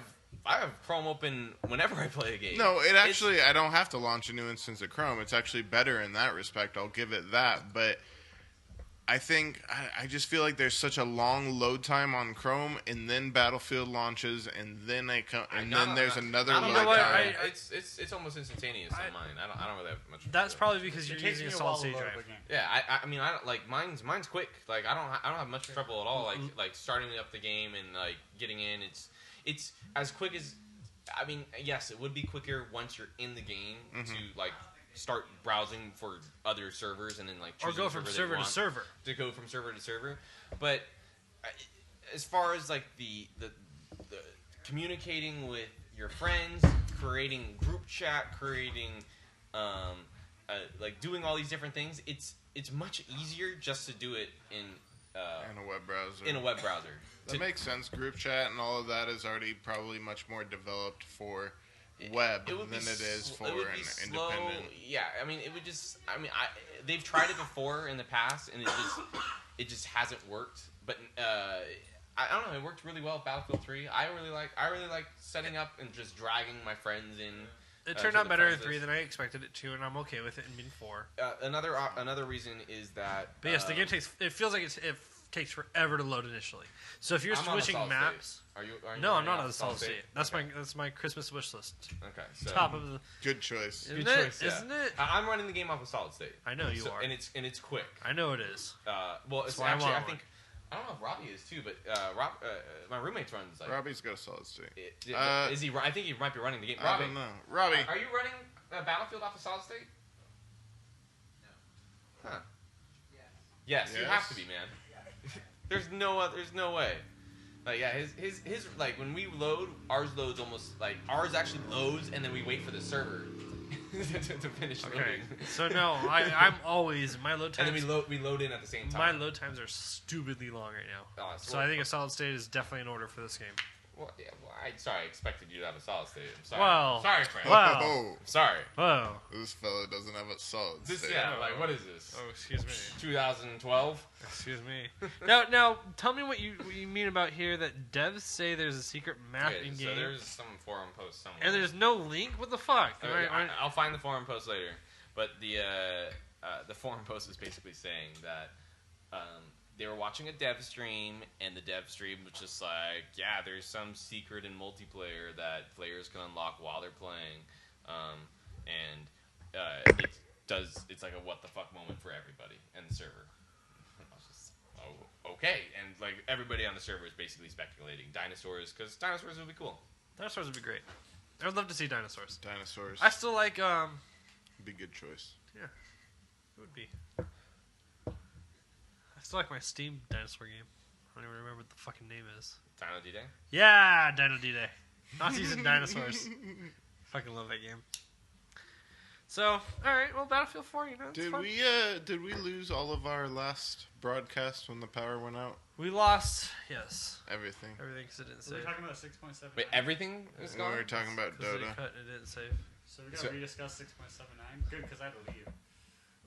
Chrome open whenever I play a game. No, I don't have to launch a new instance of Chrome. It's actually better in that respect. I'll give it that. But I think I just feel like there's such a long load time on Chrome, and then Battlefield launches, and then there's another I don't load know what, time. it's almost instantaneous on mine. I don't really have much. That's trouble. probably because you're It takes using me a a while solid to state load drive. up a game. Yeah, I mean, I don't like mine's quick. Like I don't have much trouble at all. Like starting up the game and like getting in. It's as quick as. I mean, yes, it would be quicker once you're in the game to like start browsing for other servers and then like Or choosing go the from that you server to want server. to go from server to server. But as far as like the communicating with your friends, creating group chat, creating like doing all these different things, it's much easier just to do it in a web browser. in a web browser. That makes sense. Group chat and all of that is already probably much more developed for web than it is for it would an be slow. independent. Yeah, I mean, it would just. I mean, they've tried it before in the past, and it just hasn't worked. But I don't know. It worked really well with Battlefield 3. I really like setting up and just dragging my friends in. It turned out better in 3 than I expected it to, and I'm okay with it in 4. Another reason is that. But yes, the game feels like it takes forever to load initially. So if you're I'm on a switching solid maps, state. Are you no, I'm running not off on a solid state? state. That's Okay. my Christmas wish list. Okay, so Top of the Good choice. isn't good it? choice, yeah. Isn't it? I'm running the game off a solid state. I know you are, and it's quick. I know it is. Well, it's why I actually I want think I don't know if Robbie is too, but my roommate's runs like. Robbie's got a solid state. Is he? I think he might be running the game. I Robbie, don't know. Robbie. are you running Battlefield off a solid state? No. Huh. Yes, you Yes? have to be, man. There's no way. Like yeah, his like when we load, ours loads almost like ours actually loads, and then we wait for the server to finish Okay, loading. so no, I'm always my load And times. then we load in at the same time. My load times are stupidly long right now. So I think a solid state is definitely in order for this game. Well, yeah, I expected you to have a solid state. I'm sorry. Well, sorry, friend. well. Oh, Sorry. Whoa. this fella doesn't have a solid This, state. yeah, like what is this? Oh, excuse me. 2012. Excuse me. Now, tell me what you mean about here that devs say there's a secret map Okay, in so game, there's some forum post somewhere. and there's no link. What the fuck? I'll find the forum post later. But the forum post is basically saying that they were watching a dev stream, and the dev stream was just like, yeah, there's some secret in multiplayer that players can unlock while they're playing, and it's like a what the fuck moment for everybody and the server. I was just, oh, okay, and like everybody on the server is basically speculating dinosaurs because dinosaurs would be cool. Dinosaurs would be great. I would love to see dinosaurs. Dinosaurs. I still like Be a good choice. Yeah, it would be. I still like my Steam dinosaur game. I don't even remember what the fucking name is. Dino D-Day? Yeah, Dino D-Day. Nazis and dinosaurs. Fucking love that game. So, alright, well, Battlefield 4, you know, it's fun. Did we lose all of our last broadcast when the power went out? We lost, yes, Everything. everything because it didn't We're save. talking about 6.7. Wait, everything is We gone? were talking about Because they Dota. cut and it didn't save. So we gotta rediscuss 6.79. Good, because I had to leave.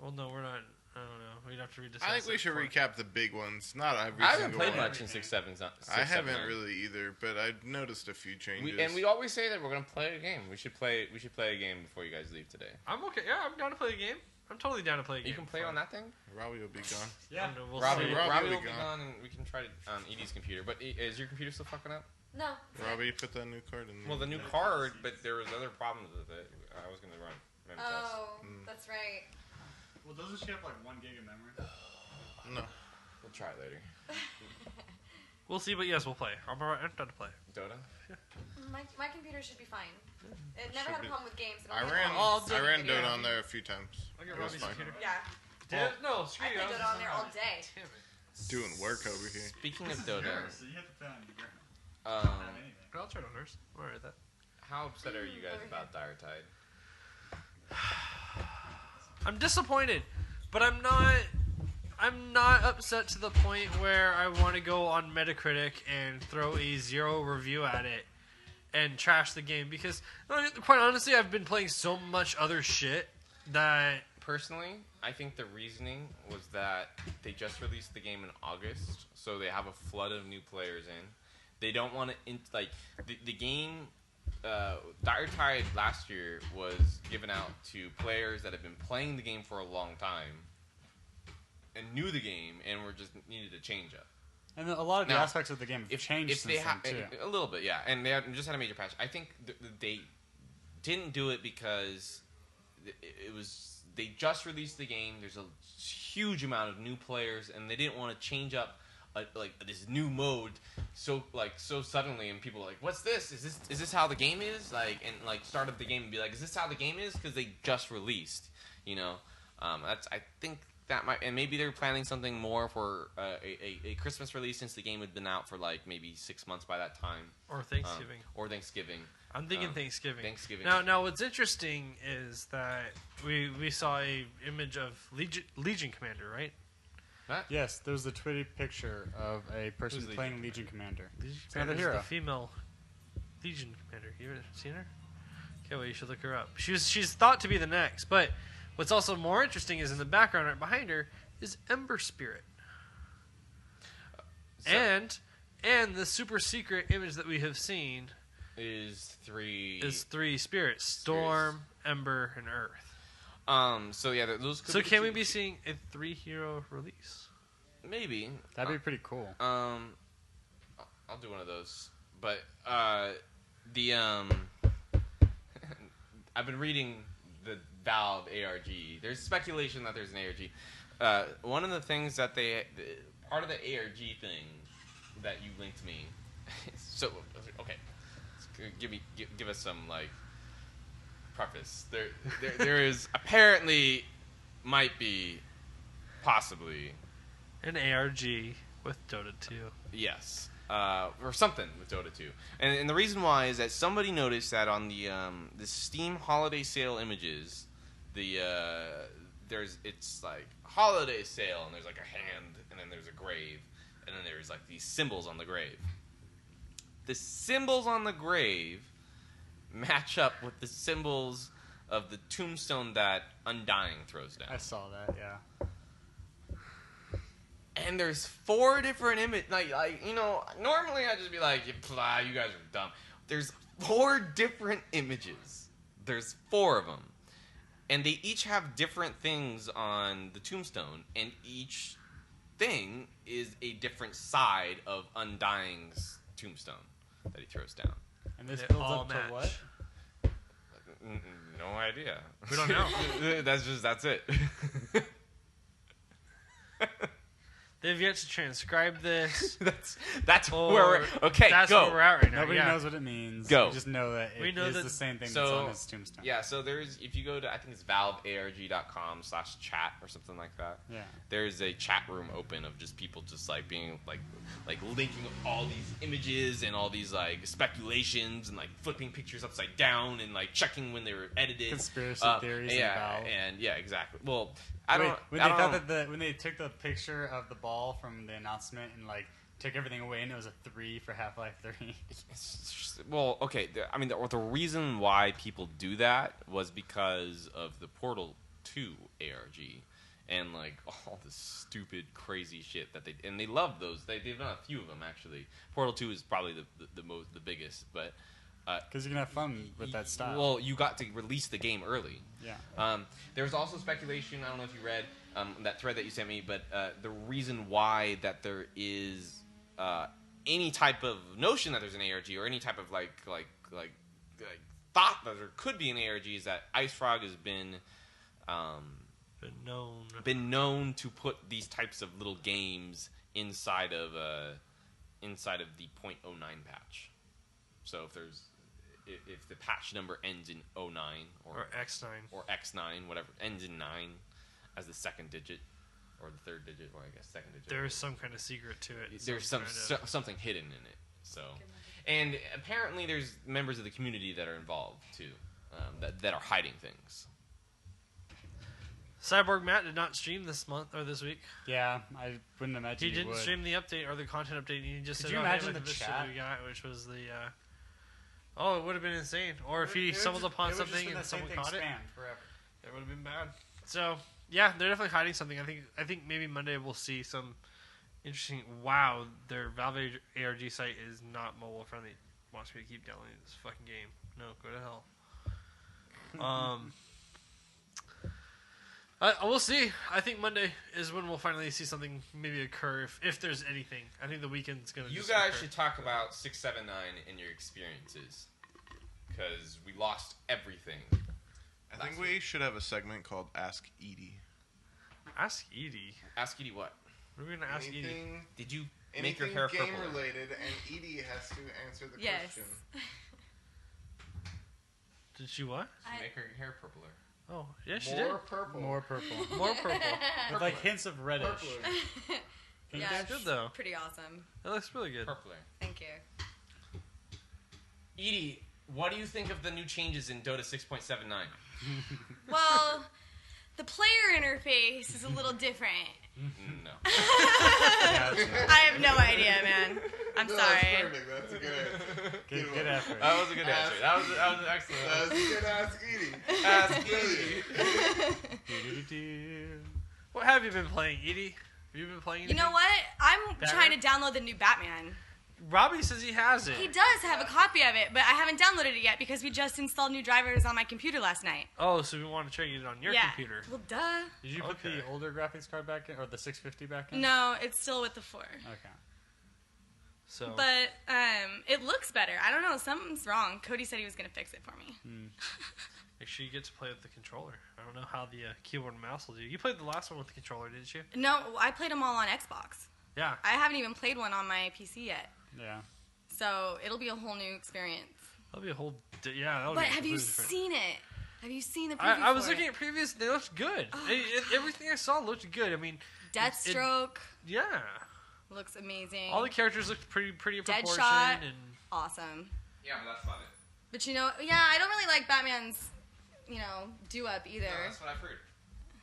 Well, no, we're not. I don't know. We'd have to rediscuss. I think we it should before. recap the big ones. Not every I haven't single played one. much in 6.7. I haven't really either, but I noticed a few changes. We always say that we're gonna play a game. We should play a game before you guys leave today. I'm okay. Yeah, I'm down to play a game. I'm totally down to play a game. You can play on that thing. Robbie will be gone. I don't know, we'll Robbie see. Robbie will will be be gone, and we can try it on Edie's computer. But is your computer still fucking up? No. Robbie, put that new card in there. Well, the new card, but there was other problems with it. I was gonna run memory test. Oh, that's right. Well, doesn't she have like 1 gig of memory? No. We'll try it later. We'll see, but yes, we'll play. I'm down to play. Dota. My computer should be fine. It never Should had a be. problem with games. It I only ran had all problems day. with I ran video. Dota on there a few times. I'll get It was Robbie's fine. computer. Yeah. No, I screw you. played Dota on there all day. Damn it. Doing work over here. Speaking of Dota, So you have to play on your ground. um, Have anything. I'll try it on hers. I'll write that. how upset are you guys about Dire Tide? I'm disappointed, but I'm not upset to the point where I want to go on Metacritic and throw a 0 review at it and trash the game because, quite honestly, I've been playing so much other shit that Personally, I think the reasoning was that they just released the game in August, so they have a flood of new players in. They don't want to the game. Dire Tide last year was given out to players that have been playing the game for a long time and knew the game and were just needed to change up. And a lot of the Now, aspects of the game have changed if since they then, too. a little bit, yeah, and they just had a major patch. I think they didn't do it because it was they just released the game. There's a huge amount of new players, and they didn't want to change up this new mode so suddenly, and people are like, what's this? Is this how the game is? Start up the game and be like, is this how the game is? Because they just released, you know. I think that might, and maybe they're planning something more for a Christmas release since the game had been out for like maybe 6 months by that time. or Thanksgiving. I'm thinking Thanksgiving. Now, what's interesting is that we saw a image of Legion Commander, right? What? Yes, there was a Twitter picture of a person Who's playing Legion Commander. Legion It's another Commander's hero. the female Legion Commander. You ever seen her? Okay, well, you should look her up. She's thought to be the next, but what's also more interesting is in the background right behind her is Ember Spirit. And the super secret image that we have seen Is three spirits: Storm, Ember, and Earth. So yeah, those. Could So be can we two- be seeing a 3-hero release? Maybe. That'd be pretty cool. I'll do one of those. But the I've been reading the Valve ARG. There's speculation that there's an ARG. One of the things that part of the ARG thing that you linked me. So okay, give us some like preface. There is apparently might be possibly An ARG with Dota 2. yes. Or something with Dota 2. And the reason why is that somebody noticed that on the Steam holiday sale images, it's like holiday sale, and there's like a hand, and then there's a grave, and then there's like these symbols on the grave. The symbols on the grave match up with the symbols of the tombstone that Undying throws down. I saw that, yeah. And there's 4 different images. Like normally I'd just be like, you guys are dumb. There's 4 different images. There's 4 of them. And they each have different things on the tombstone. And each thing is a different side of Undying's tombstone that he throws down. And this They builds all up to match. what? No idea. We don't know. That's it. They've yet to transcribe this. that's Or where we're okay. That's go. where we're at right now. Nobody yeah. knows what it means. Go. We just know that We it know is that- the same thing So, that's on his tombstone. Yeah, so if you go to, I think it's valvearg.com/chat or something like that. Yeah. There's a chat room open of just people just like being like linking all these images and all these like speculations and like flipping pictures upside down and like checking when they were edited. Conspiracy theories and Yeah, Valve. and yeah, exactly. Well, I Wait, don't. when I they don't thought know. that when they took the picture of the ball from the announcement and like took everything away and it was a 3 for Half-Life 3. Well, okay. I mean, the reason why people do that was because of the Portal 2 ARG and like all this stupid, crazy shit that they love those. They've done a few of them actually. Portal 2 is probably the biggest, but Because you can have fun with that style. well, you got to release the game early. Yeah. There was also speculation. I don't know if you read that thread that you sent me, but the reason why that there is any type of notion that there's an ARG or any type of like thought that there could be an ARG is that IceFrog has been known to put these types of little games inside of the 0.09 patch. So if the patch number ends in 09 Or X9. or X9, whatever, ends in 9 as the second digit, or the third digit, or I guess second digit. There's some kind of secret to it. There's something hidden in it. So, and apparently there's members of the community that are involved too, that are hiding things. Cyborg Matt did not stream this month or this week. Yeah, I wouldn't imagine He didn't would. stream the update or the content update. He just Could said, you "Oh, imagine hey, the look at this shit chat? we got," which was the. It would have been insane. Or if he stumbled upon something and someone caught it, forever. it would have been bad. So yeah, they're definitely hiding something. I think maybe Monday we'll see some interesting. Wow, their Valve ARG site is not mobile friendly. Wants me to keep downloading this fucking game. No, go to hell. We'll see. I think Monday is when we'll finally see something maybe occur, if there's anything. I think the weekend's gonna. You just guys occur. should talk about 679 and your experiences, because we lost everything. I think we should have a segment called Ask Edie. Ask Edie. Ask Edie what? What are we gonna ask Edie? Did you make your Anything hair game purple? related, and Edie has to answer the Yes. question. Did she what? Make her hair purpler. Oh, yeah, she More purple. More purple. did. More purple. With like hints of reddish. Purpler. Yeah, That's good though. pretty awesome. That looks really good. Purpler. Thank you. Edie, what do you think of the new changes in Dota 6.79? Well, the player interface is a little different. No. I have no idea, man. I'm No, sorry. That's perfect. That's a good answer. Good effort. That was a good answer. That was excellent. That's a good Ask Edie. Ask Edie. What have you been playing, Edie? Have you been playing You anything? know what? I'm Batman? trying to download the new Batman. Robbie says he has it. He does have a copy of it, but I haven't downloaded it yet because we just installed new drivers on my computer last night. Oh, so we want to try to get it on your computer. Well, duh. Did you put the older graphics card back in, or the 650 back in? No, it's still with the 4. Okay. So, But it looks better. I don't know. Something's wrong. Cody said he was going to fix it for me. make sure you get to play with the controller. I don't know how the keyboard and mouse will do. You played the last one with the controller, didn't you? No, I played them all on Xbox. Yeah. I haven't even played one on my PC yet. Yeah. So it'll be a whole new experience. That'll be a whole... That'll But be have you completely different. seen it? Have you seen the preview I was for looking it? at previous. They looked good. Oh, Everything I saw looked good. I mean, Deathstroke yeah. looks amazing. All the characters looked pretty in proportion. Deadshot. And Awesome. Yeah, but that's not it. But I don't really like Batman's, do-up either. No, that's what I've heard.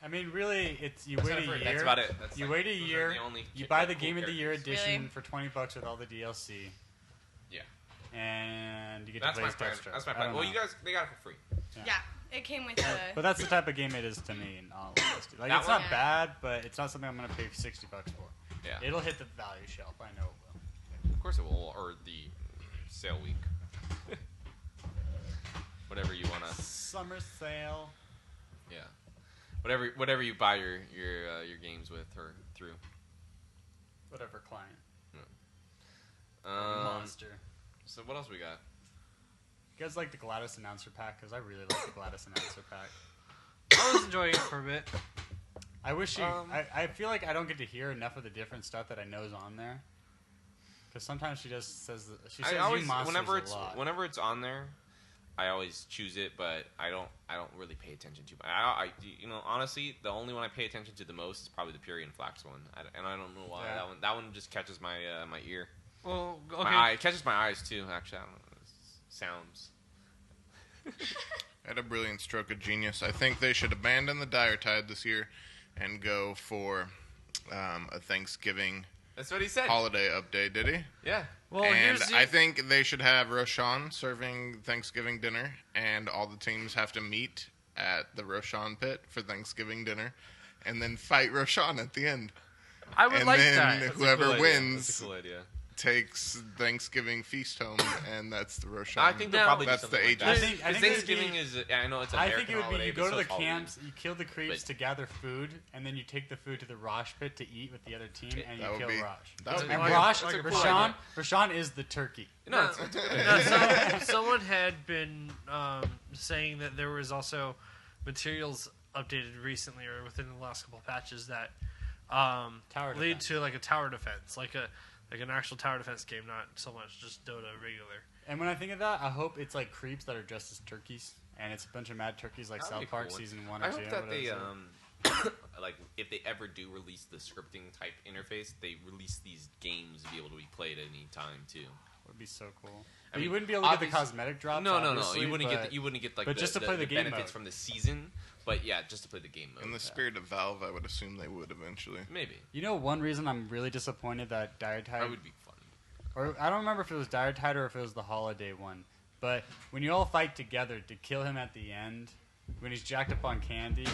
I mean, really, you That's wait what a I've heard. year. That's about it. You wait a those are year. the only You buy the cool Game of the Year characters. edition Really? for $20 with all the DLC, Yeah, and you get that's to my play plan. Deathstroke. That's my I plan. don't Well, know. you guys, they got it for free. Yeah, it came with the... But that's the type of game it is to me. In all honesty, like That it's one? not bad, but it's not something I'm gonna pay $60 for. Yeah, It'll hit the value shelf. I know it will. of course it will, or the sale week. Whatever you wanna. Summer sale. Yeah, whatever you buy your games with or through. Whatever client. Monster. So what else we got? You guys like the Gladys announcer pack? Because I really like the Gladys announcer pack. I was enjoying it for a bit. I wish I feel like I don't get to hear enough of the different stuff that I know is on there. Because sometimes she just says I always, you monsters a lot. whenever it's on there, I always choose it, but I don't really pay attention to. Honestly, the only one I pay attention to the most is probably the Fury and Flax one, and I don't know why. Yeah. That one just catches my my ear. Well, okay. My eye. It catches my eyes too. Actually, I don't know. Sounds. I had a brilliant stroke of genius. I think they should abandon the Dire Tide this year and go for a Thanksgiving That's what he said. holiday update. Did he? Yeah. Well, And here's the... I think they should have Roshan serving Thanksgiving dinner, and all the teams have to meet at the Roshan pit for Thanksgiving dinner, and then fight Roshan at the end. I would and like then that. That's a whoever cool idea. wins That's a cool idea. takes Thanksgiving feast home, and that's the Roshan. I think they'll Now- probably do That's something the like age. that. I think it'd Thanksgiving be- is. I know it's an I American think it would be holiday, you but go so to the is Halloween. camps, you kill the creeps But- to gather food, and then you take the food to the Rosh pit to eat with the other team, and you That would kill be- Rosh. that would be And good. Rosh, That's a cool Rashawn is the turkey. No, Someone had been saying that there was also materials updated recently or within the last couple of patches that Tower lead defense. to like a tower defense, like an actual tower defense game, not so much just Dota regular. And when I think of that, I hope it's like creeps that are dressed as turkeys, and it's a bunch of mad turkeys like That'd be South Park cool. season 1 or I 2. hope that they whatever. like if they ever do release the scripting type interface, they release these games to be able to be played at any time too. Would be so cool. I But mean, you wouldn't be able to get the obviously- cosmetic drops. No, obviously, you wouldn't but you wouldn't get like but just to play the game benefits mode. from the season, but yeah, just to play the game mode. In the spirit of Valve, I would assume they would eventually. Maybe You know, one reason I'm really disappointed that Dire Tide, that would be fun. or I don't remember if it was Dire Tide or if it was the holiday one, but when you all fight together to kill him at the end, when he's jacked up on candy,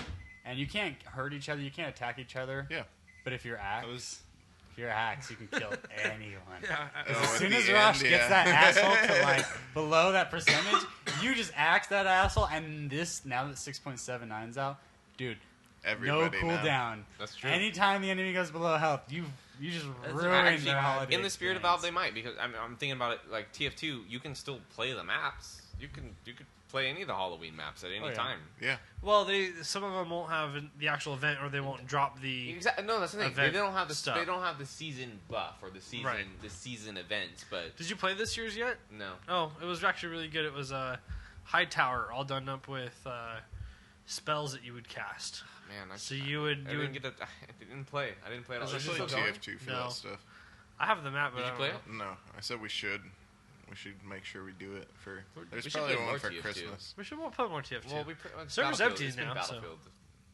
and you can't hurt each other, you can't attack each other. Yeah. But if you're Axe, you can kill anyone. Yeah, As Oh, at soon the as Rosh end, gets yeah. that asshole to like below that percentage, you just axe that asshole. And this now that 6.79's out, dude, Everybody no now. cooldown. That's true. Anytime the enemy goes below health, you just That's ruin Actually, their holiday. in the spirit of Valve, they experience. might because I'm thinking about it like TF2. You can still play the maps. You could play any of the Halloween maps at any yeah. time. Yeah. well, some of them won't have the actual event, or they won't drop the. Exactly. No, that's the thing. They Event don't have the stuff. They don't have the season buff or the season Right. the season events. But Did you play this year's yet? no, Oh, it was actually really good. It was a high tower, all done up with spells that you would cast. man. So you would. I didn't get to. I didn't play. I didn't play it all. Is I it should still play going? TF2 for No. that stuff. I have the map, but Did I you don't play know. it? No, I said we should. We should make sure we do it for. There's should probably play one more for TF2. Christmas. We should play more TF2. Well, Server's Battlefield. empty It's been now, so- Battlefield.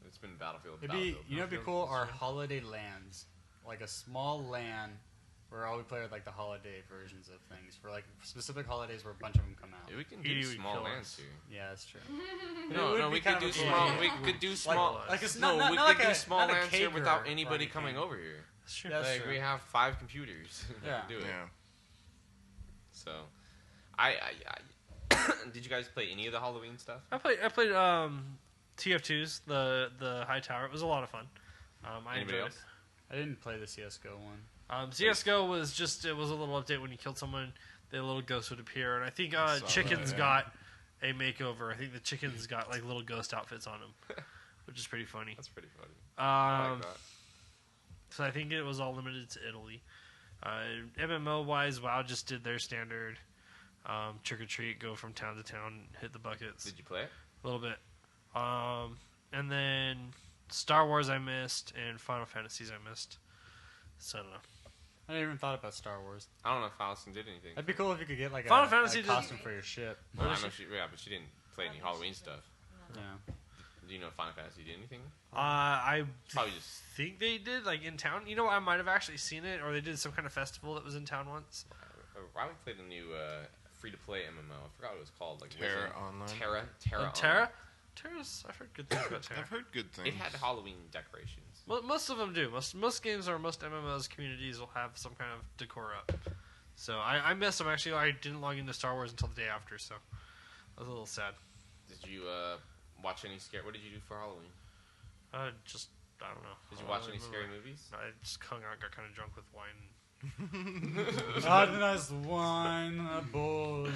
It's been Battlefield. It'd be, you know, it'd be cool. Battlefield, Our yeah. holiday lands, like a small LAN, where all we play with like the holiday versions of things for like specific holidays where a bunch of them come out. Yeah, we can Edie do would small kill lands us. here. Yeah, that's true. No, we could do small. We could do small. Like it's No, not we like could do a, small not a lands here cake without or anybody anything. coming over here. That's true. That's Like true. we have 5 computers that Yeah. can do it. Yeah. So, I did you guys play any of the Halloween stuff? I played TF2s, the High Tower. It was a lot of fun. I Anybody enjoyed else? I didn't play the CS:GO one. CS:GO was just it was a little update when you killed someone, the little ghost would appear, and I think I saw chickens that, yeah. got a makeover. I think the chickens got like little ghost outfits on them, which is pretty funny. That's pretty funny. I like that. So I think it was all limited to Italy. MMO wise, WoW just did their standard trick or treat, go from town to town, hit the buckets. Did you play it? A little bit. And then Star Wars I missed, and Final Fantasies I missed. So I don't know. I didn't even thought about Star Wars. I don't know if Allison did anything. That'd be cool if you could get like Final a Fantasy costume for your ship. Well, I know but she didn't play any Halloween stuff. Yeah. Do you know if Final Fantasy did anything? I Probably just. think they did, like in town. You know, I might have actually seen it, or they did some kind of festival that was in town once. Riley played a new free-to-play MMO. I forgot what it was called. Like Terra Wizard- Online? Terra. Terra? Terra's, I've heard good things about Terra. I've heard good things. It had Halloween decorations. Well, most of them do. Most games or most MMOs communities will have some kind of decor up. So I missed them actually. I didn't log into Star Wars until the day after, so I was a little sad. Did you watch any scary? What did you do for Halloween? Just I don't know. Did you I watch don't any remember. scary movies? I just hung out, got kind of drunk with wine. Oh, the nice wine, a bowl,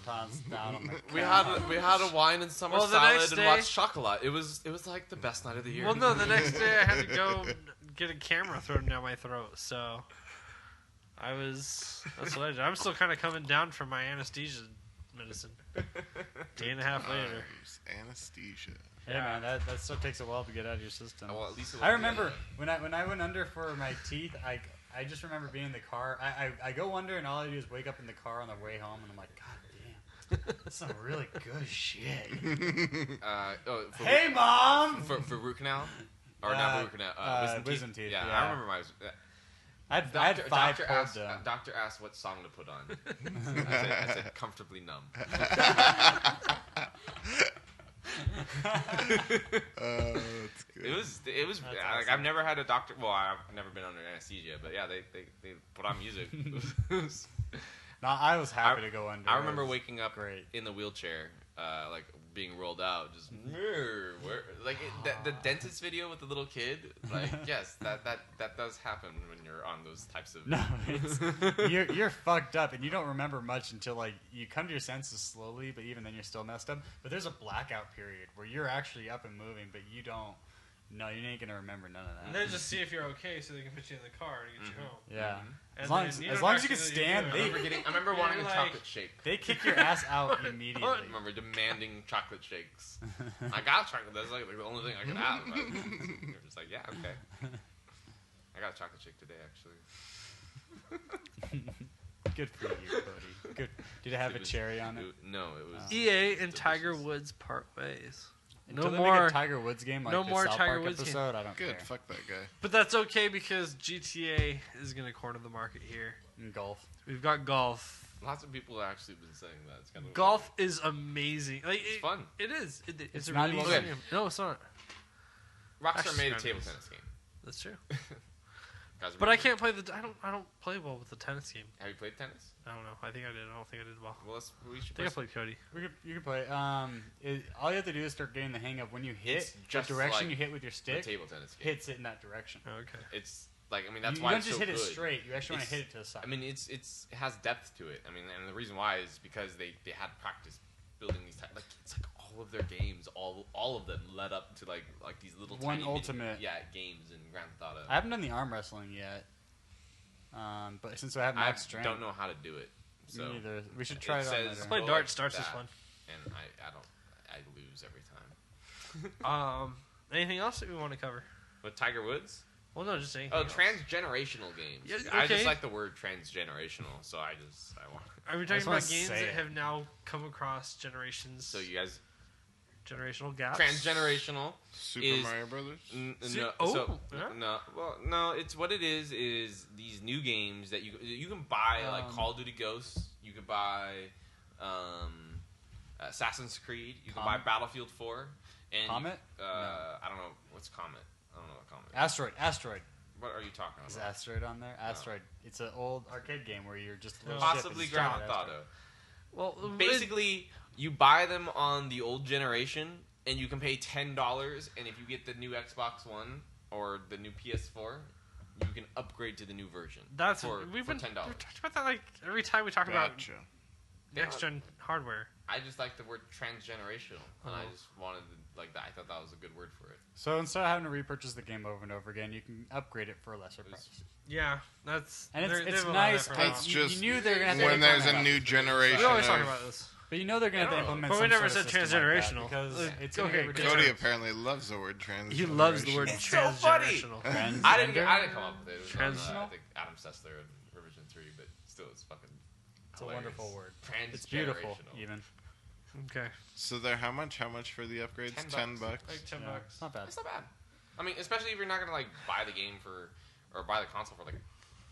tossed down on the We had a wine and summer Well, the salad next and day- watched chocolate. It was like the best night of the year. Well, no, the next day I had to go get a camera thrown down my throat, so that's what I did. I'm still kind of coming down from my anesthesia medicine. Day and a half later. Anesthesia. Yeah, man, that still takes a while to get out of your system. Well, at least it I wasn't remember good. when I went under for my teeth. I just remember being in the car. I go under and all I do is wake up in the car on the way home and I'm like, God damn, that's some really good shit. For Hey, Mom. for root canal or not root canal? Wisdom teeth. Yeah, Yeah. I remember my. I had 5 doctor pulled asked, down. doctor asked what song to put on. I said comfortably numb. That's good. It was That's like awesome. I've never had a doctor. Well, I've never been under anesthesia, but yeah, they put on music. No, I was happy to go under. I remember It was waking up great. in the wheelchair, like being rolled out, just the dentist video with the little kid. Like, yes, that does happen when you're on those types of. No, you're fucked up, and you don't remember much until like you come to your senses slowly. But even then, you're still messed up. But there's a blackout period where you're actually up and moving, but you don't. No, you ain't gonna remember none of And that. then just see if you're okay, so they can put you in the car to get you home. Yeah, And as long then as, you as, don't long as you can actually stand, do I it. remember, I remember You're wanting a like- chocolate shake. they kick your ass out immediately. I remember demanding chocolate shakes. I got chocolate. That's like the only thing I could have. You're just like, yeah, okay. I got a chocolate shake today, actually. Good for you, buddy. Good. Did it have a cherry on it? No, it was. EA and delicious. Tiger Woods part ways. Until No they more. make a Tiger Woods game like no the more South Tiger Park Woods game. episode. I don't Good. care. Fuck that guy. But that's okay because GTA is going to corner the market here. In golf. We've got golf. Lots of people have actually been saying that. It's kind of Golf is amazing. Like, It's fun. It is. It's It's a not really well easy. done game. No, it's not. Rockstar Actually, made a not table nice. tennis game. That's true. Guys, But I remember- can't play the. I don't play well with the tennis game. Have you played tennis? I don't know. I think I did. I don't think I did well. Well, we should I think I play. played Cody. You can play. All you have to do is start getting the hang of when you hit It's the just direction like you hit with your The stick. table tennis game. Hits it in that direction. Oh, okay. It's like that's you why don't it's just so hit it good. straight. You actually want It's- to hit it to the side. I mean, it has depth to it. I mean, and the reason why is because they had practice building these like it's like all of their games, all of them led up to like these little One tiny ultimate. games in Grand Theft Auto. I haven't done the arm wrestling yet. But since I have I max strength, don't know how to do it. So me neither. We should try it, on says later. Play go darts. like Darts is that, fun. and I lose every time. Anything else that we want to cover? With Tiger Woods? Well, no, just anything. Oh, else. transgenerational games. Yeah, I okay. just like the word transgenerational, so I want. Are we I talking just wanna about games say that it. have now come across generations? So you guys, Generational gaps. Transgenerational. Super Mario Brothers. No, yeah. no. Well, no. It's what it is these new games that you can buy like Call of Duty Ghosts. You can buy Assassin's Creed. You can buy Battlefield 4. And Comet? I don't know what's Comet. I don't know what Comet. Asteroid. What are you talking Is about? Asteroid on there? Asteroid. It's an old arcade game where you're just a little Possibly ship and you Grand start Theft Asteroid. Auto. Well, Basically, you buy them on the old generation, and you can pay $10. And if you get the new Xbox One or the new PS4, you can upgrade to the new version. that's for we've $10. talked about that like every time we talk about Gotcha. next gen hardware. I just like the word transgenerational, and I just wanted to, like that. I thought that was a good word for it. So instead of having to repurchase the game over and over again, you can upgrade it for a lesser price. Yeah, that's And they're- it's they've allowed nice. that for a while. It's You just knew they were going to when there's a new generation We always talk of... about this. But you know they're going to have to implement But we some never sort of said system like that transgenerational. because it's Okay, gonna get good. ridiculous. Cody apparently loves the word trans. He loves the word It's so funny. transgenerational. I didn't come up with it. It was on, Transitional? I think Adam Sessler in Revision 3, but still, it's fucking. It's a wonderful word. Transgenerational. It's beautiful, even. Okay, So they're how much? How much for the upgrades? $10. like $10 Yeah, bucks. it's not bad. It's not bad. I mean, especially if you're not gonna like buy the game for, or buy the console for like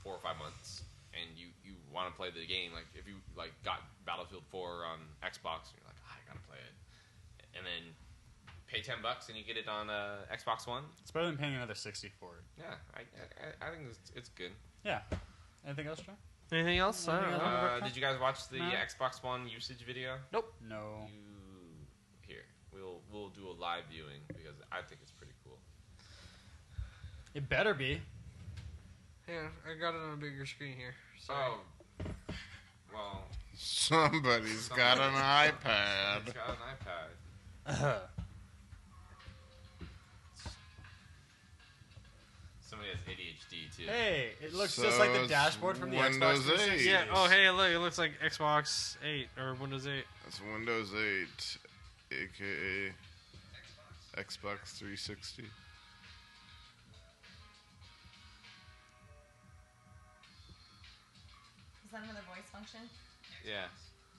4 or 5 months, and you want to play the game. Like if you like got Battlefield 4 on Xbox, and you're like, I gotta play it, and then pay $10 and you get it on Xbox One. It's better than paying another 60 for it. Yeah, I think it's good. Yeah. Anything else, John? Anything else? I don't know. Did you guys watch the No. Xbox One usage video? No. Here, we'll do a live viewing because I think it's pretty cool. It better be. Yeah, I got it on a bigger screen here. Sorry. Oh, well, Somebody's got an iPad. it's got an iPad. Somebody has ADHD too. Hey, it looks So just like the it's dashboard from the Windows Xbox 360. 8. Yeah. Oh, hey, look! It looks like Xbox 8 or Windows 8. That's Windows 8, aka Xbox 360. Is that another voice function? Yeah,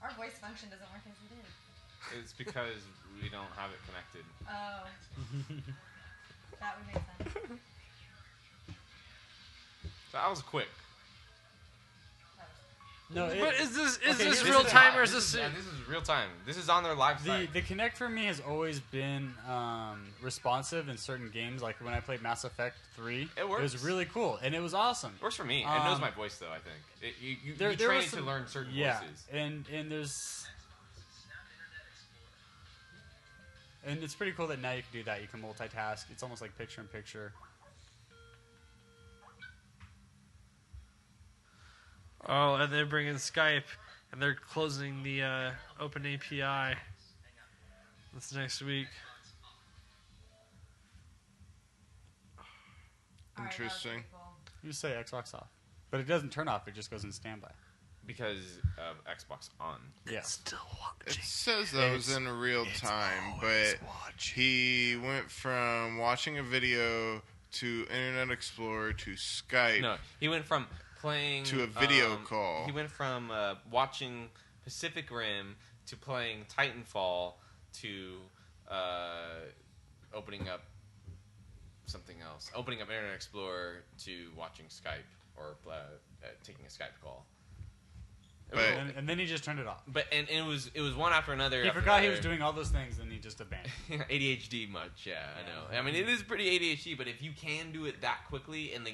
Our voice function doesn't work as it is. it's because we don't have it connected. Oh. That would make sense. That was quick. No, But is this Okay, this here's real the time thing. or is this? Yeah, this is real time. This is on their live site. the Kinect for me has always been responsive in certain games. Like when I played Mass Effect 3, It works. was really cool and it was awesome. Works for me. It knows my voice though. I think you There train was it to some- learn certain Yeah, voices. and there's and it's pretty cool that now you can do that. You can multitask. It's almost like picture in picture. Oh, and they're bringing Skype, and they're closing the Open API. That's next week. Interesting. You say Xbox off, but it doesn't turn off. It just goes in standby. Because of Xbox On. Yeah. Still It watching. says that was in real time, but he went from watching a video to Internet Explorer to Skype. No, he went from playing To a video call. He went from watching Pacific Rim to playing Titanfall to opening up something else, opening up Internet Explorer to watching Skype or taking a Skype call. But- And then he just turned it off. But and it was one after another. He after forgot he another. was doing all those things, and he just abandoned. ADHD much, yeah, I know. I mean, it is pretty ADHD, but if you can do it that quickly and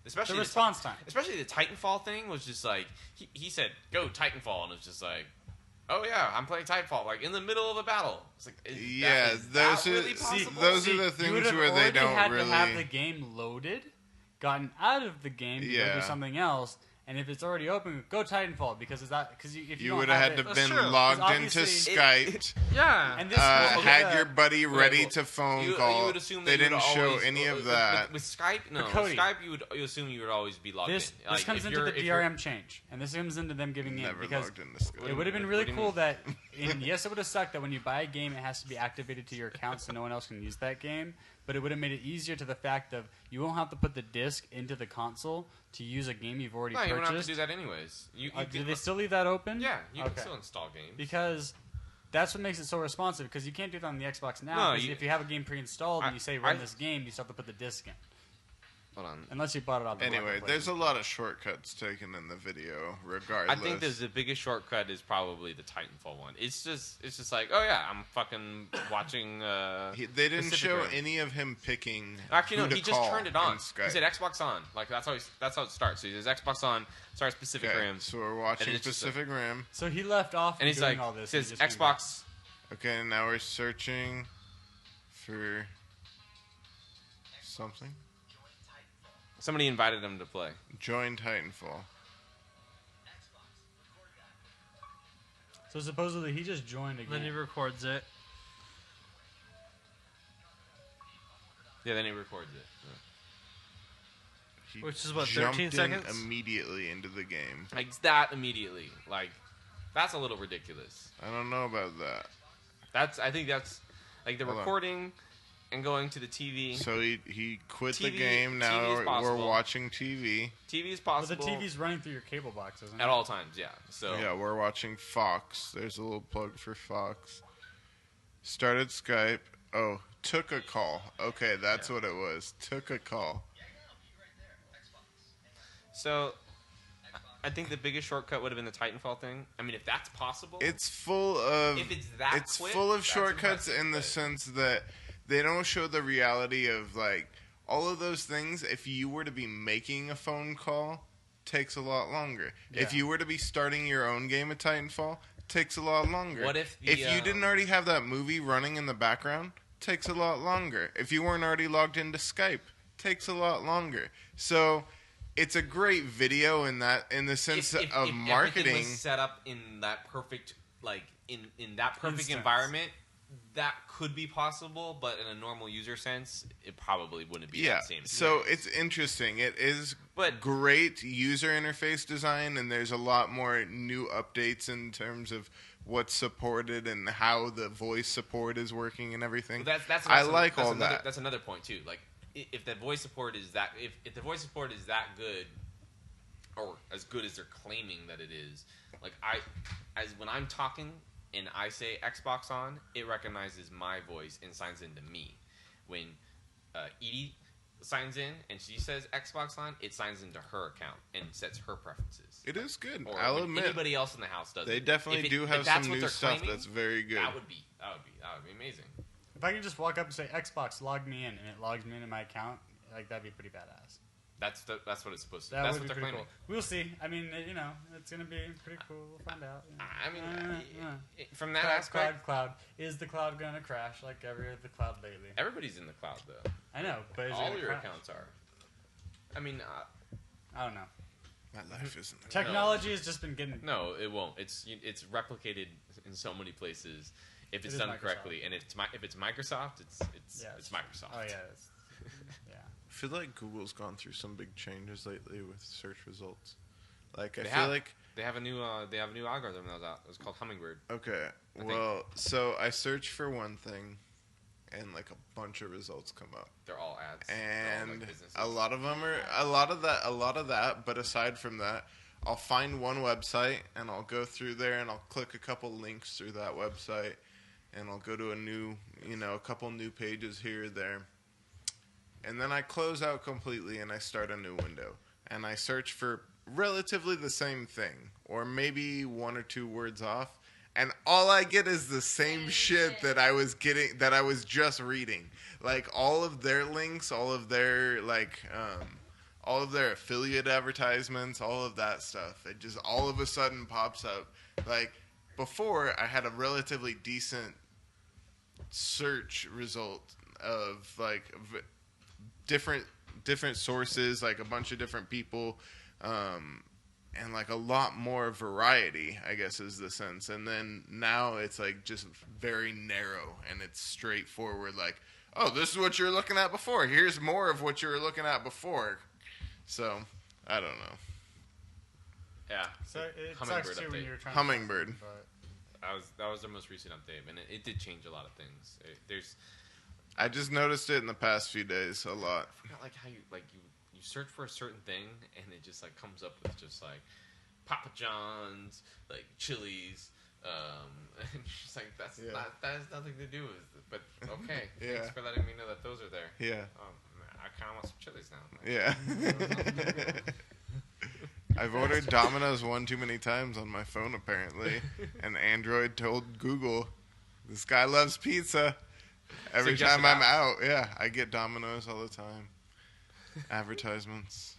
especially The response time. especially the Titanfall thing was just like he said go Titanfall and it was just like, oh yeah, I'm playing Titanfall like in the middle of a battle. It's like Yeah, is that those are- really see, possible? those are the you things would have where they already don't had really. to have the game loaded, gotten out of the game to go Yeah. do something else, and if it's already open, go Titanfall because if You don't would have have had it, to That's been true. logged Because into obviously- Skype. Yeah. and this was Had your buddy ready well, to phone you call. would assume They that you didn't would show always, any of with- that. with Skype. No, But Cody, Skype you assume you would always be logged this in. this comes into the DRM change, and this comes into them giving in Never because logged into Skype. it would have been What really do you cool mean? that, and yes, it would have sucked that when you buy a game, it has to be activated to your account so no one else can use that game. But it would have made it easier to the fact of you won't have to put the disc into the console to use a game you've already No, you don't have to purchased. do that anyways. You Do can- they still leave that open? Yeah, you Okay. can still install games. Because that's what makes it so responsive, because you can't do that on the Xbox now. No, 'Cause if you have a game pre-installed and you say run this game, you still have to put the disc in. Hold on. Unless you bought it on the Anyway, marketplace. there's a lot of shortcuts taken in the video, regardless. I think the biggest shortcut is probably the Titanfall one. It's just like, oh yeah, I'm fucking watching. They didn't Pacific show Rim. any of him picking. Actually, no, who to he just call turned it on. in He Skype. said Xbox on. Like that's how it starts. So he says Xbox on, starts Pacific Okay, Rim, so we're watching it's just Pacific Rim. So he left off and he's doing like, all this. says and he just came back. Xbox. Okay, now we're searching for something. Somebody invited him to play. Join Titanfall. So supposedly he just joined Then he again. records it. Yeah, then he records it. He Which is what, jumped 13 in seconds? immediately into the game. Like that immediately. Like that's a little ridiculous. I don't know about that. I think that's like the Hold on. recording and going to the TV. So he quit the TV game. Now TV is we're possible. watching TV. TV is Well, the possible TV's running through your cable box, isn't it? at all times. Yeah. So Yeah, we're watching Fox. There's a little plug for Fox. Started Skype. Oh, took a call. Okay, that's what it was. Took a call. So I think the biggest shortcut would have been the Titanfall thing. I mean, if that's possible, It's full of if it's that it's quick, full of that's shortcuts impressive, in the but- sense that they don't show the reality of like all of those things. If you were to be making a phone call, takes a lot longer. If Yeah. you were to be starting your own game of Titanfall, takes a lot longer. What if the, if you didn't already have that movie running in the background, takes a lot longer. If you weren't already logged into Skype, takes a lot longer. So it's a great video in the sense of everything marketing. was set up in that perfect, like in that perfect Instance. environment, that could be possible. But in a normal user sense, it probably wouldn't be Yeah, that same. so it's interesting. It is But- great user interface design, and there's a lot more new updates in terms of what's supported and how the voice support is working and everything. That's I also- like that's all another, that. That's another point too. Like if the voice support is that if the voice support is that good, or as good as they're claiming that it is, like as when I'm talking and I say Xbox on, it recognizes my voice and signs into me. When Edie signs in and she says Xbox on, it signs into her account and sets her preferences. It is good. Or I'll when admit. anybody else in the house does. They it. definitely If it- do if have that's some what new they're stuff claiming, that's very good. That would be amazing. If I can just walk up and say Xbox, log me in, and it logs me into my account, like that'd be pretty badass. That's what it's supposed to. That That's would what be they're pretty claiming. cool. We'll see. I mean, it's gonna be pretty cool. We'll find out. I mean, Uh, from that Cloud, aspect, cloud. Is the cloud gonna crash like every other cloud lately? everybody's in the cloud though. I know, but is it All gonna your crash? accounts are. I mean, I don't know. My life isn't. Technology has just been getting. no, it won't. It's replicated in so many places if it's is done Microsoft. correctly. And if it's Microsoft, it's Yeah, it's Microsoft. Oh yeah. Yeah. I feel like Google's gone through some big changes lately with search results. Like I They feel have. like They have a new algorithm that was out. It was called Hummingbird. okay, I think. well, so I search for one thing, and like a bunch of results come up. They're all ads. They're all, And like, businesses. a lot of them are a lot of that. But aside from that, I'll find one website and I'll go through there and I'll click a couple links through that website, and I'll go to a couple new pages here or there, and then I close out completely and I start a new window and I search for relatively the same thing, or maybe one or two words off. And all I get is the same shit that I was just reading. Like all of their links, all of their all of their affiliate advertisements, all of that stuff. It just all of a sudden pops up. Like before, I had a relatively decent search result of different sources, like a bunch of different people. And like a lot more variety, I guess is the sense. And then now it's like just very narrow and it's straightforward. Like, oh, this is what you were looking at before. Here's more of what you were looking at before. So I don't know. Yeah. So it Hummingbird sucks too update. when you're trying. Hummingbird. To but That was their most recent update, and it did change a lot of things. There's I just noticed it in the past few days a lot. I forgot like how you search for a certain thing and it just like comes up with just like Papa John's, like Chili's, And she's like, that has nothing to do with it. But okay, Yeah. thanks for letting me know that those are there. Yeah. I kind of want some chilies now. Yeah. I've ordered Domino's one too many times on my phone, apparently. And Android told Google, this guy loves pizza. Every Suggested time I'm apps. out, yeah, I get Domino's all the time. Advertisements.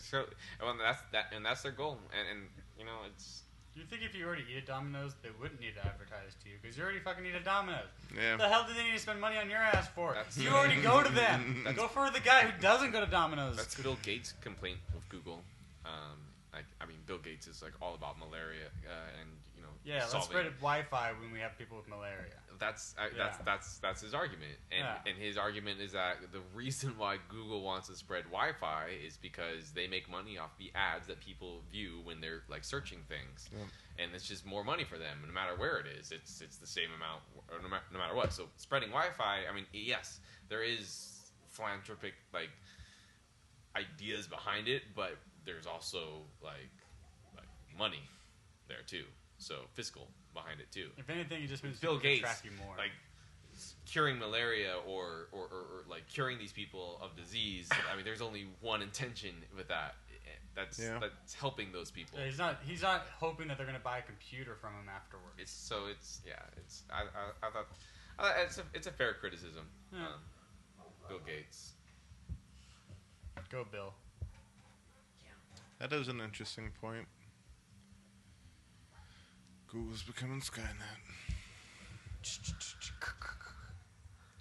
So, well, that's their goal, and you know it's. You think if you already eat at Domino's, they wouldn't need to advertise to you because you already fucking eat at Domino's. Yeah. What the hell do they need to spend money on your ass for? That's- You already go to them. Go for the guy who doesn't go to Domino's. That's Bill Gates' complaint with Google. Bill Gates is like all about malaria, and you know. Yeah, let's solving- spread Wi-Fi when we have people with malaria. That's his argument, and his argument is that the reason why Google wants to spread Wi-Fi is because they make money off the ads that people view when they're like searching things, and it's just more money for them, no matter where it is. It's the same amount, or no matter what. So spreading Wi-Fi, I mean, yes, there is philanthropic like ideas behind it, but there's also like money there too. So fiscal behind it too. If anything, it just means Bill people can Gates, track you more. like curing malaria or like curing these people of disease. I mean, there's only one intention with that. That's helping those people. Yeah, he's not hoping that they're gonna buy a computer from him afterwards. I thought it's a fair criticism. Yeah. Bill Gates. Go, Bill. That is an interesting point. Google's becoming Skynet.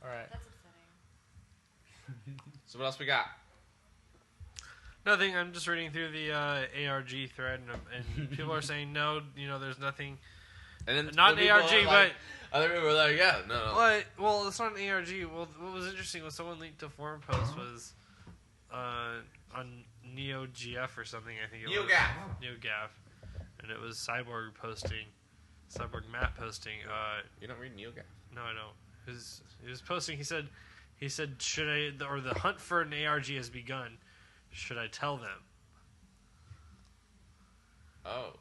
All right. That's upsetting. So what else we got? Nothing. I'm just reading through the ARG thread, and people are saying no. You know, there's nothing. And then Not other an people ARG, are like, other people were like, yeah, no. But well, it's not an ARG. Well, what was interesting was someone linked a forum post was on NeoGF or something. I think it was NeoGaf, and it was Cyborg Matt posting. You don't read NeoGaf? No, I don't. He was posting. He said, should I, or the hunt for an ARG has begun. Should I tell them? Oh.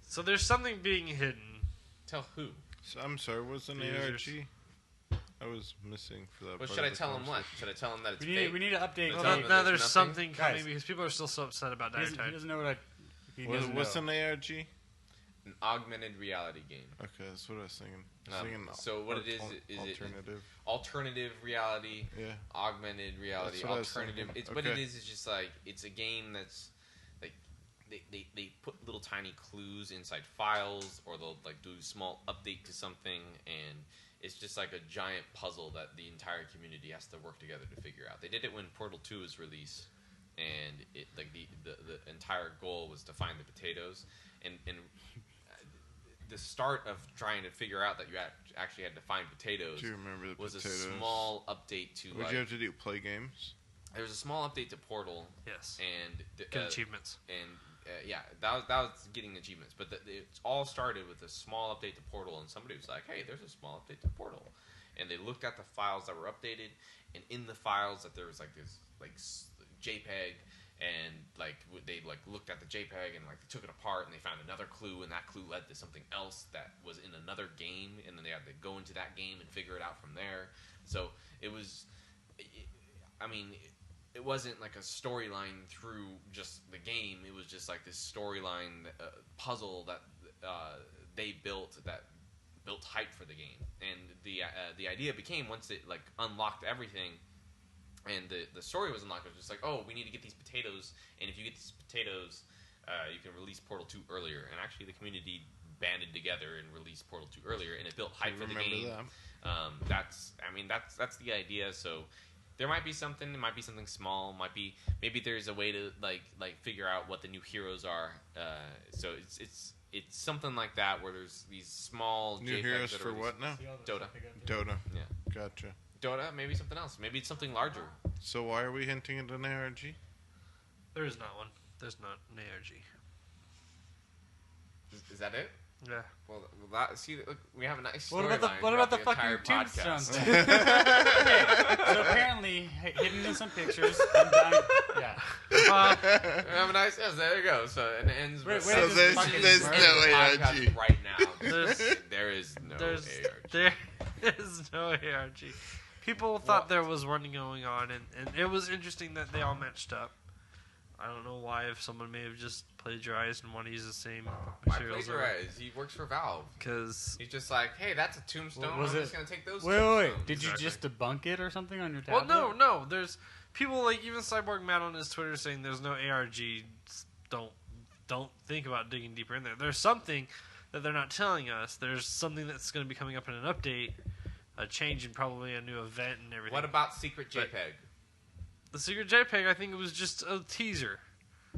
So there's something being hidden. Tell who? So, I'm sorry, what's an The users. ARG? I was missing for that. Well, part should I of the tell him what? conversation. Should I tell him that it's We fake? need to update. Well, Well, Tell them now there's there's nothing. something coming Guys. because people are still so upset about He Dire doesn't know what he doesn't What's know. an ARG? An augmented reality game. Okay, that's what I was thinking. I was thinking So what it is alternative. Alternative reality, Yeah. augmented reality, That's what I was alternative. thinking. It's what it Okay. is just like it's a game that's like they put little tiny clues inside files, or they'll like do a small update to something, and it's just like a giant puzzle that the entire community has to work together to figure out. They did it when Portal 2 was released, and it like the entire goal was to find the potatoes, and the start of trying to figure out that you actually had to find potatoes Do you remember the was potatoes? a small update to What did you have to do? Play games? there was a small update to Portal, Yes. and Get achievements. and that was getting achievements, but it all started with a small update to Portal, and somebody was like, hey, there's a small update to Portal, and they looked at the files that were updated, and in the files that there was like this like JPEG, and like they like looked at the JPEG and like they took it apart, and they found another clue, and that clue led to something else that was in another game, and then they had to go into that game and figure it out from there. So it was, it wasn't like a storyline through just the game. It was just like this storyline puzzle that they built that built hype for the game. And the idea became, once it like unlocked everything, and the story was unlocked, it was just like, oh, we need to get these potatoes, and if you get these potatoes, you can release Portal 2 earlier. And actually, the community banded together and released Portal 2 earlier, and it built hype for the game. That. That's the idea. So there might be something. It might be something small. Maybe there's a way to like figure out what the new heroes are. So it's something like that, where there's these small New JPEGs heroes that are for released. what now? Dota. Dota. Yeah. Gotcha. Dota. Maybe something else. Maybe it's something larger. So why are we hinting at an ARG? There is not one. There's not an ARG. Is that it? Yeah. Well, see, look, we have a nice What storyline. about the entire fucking tombstone? podcast. Okay, so apparently, hidden in some pictures. I'm dying. Yeah. We have a nice. Yes, there you go. So it ends. Wait, with, wait, So just there's fucking there's murder. no podcast ARG. right now. There's- There is no There's ARG. there is no ARG. People thought there was one going on, and it was interesting that they all matched up. I don't know why, if someone may have just plagiarized and wanted to use the same Why materials. plagiarize? He works for Valve. Because He's just like, hey, that's a tombstone. Was I'm it- just gonna take those. Wait. tombstones. Did you Exactly. just debunk it or something on your well, tablet? no. There's people like even Cyborg Matt on his Twitter saying there's no ARG. Don't think about digging deeper in there. There's something that they're not telling us. There's something that's going to be coming up in an update, a change and probably a new event and everything. What about secret But- JPEG the secret JPEG? I think it was just a teaser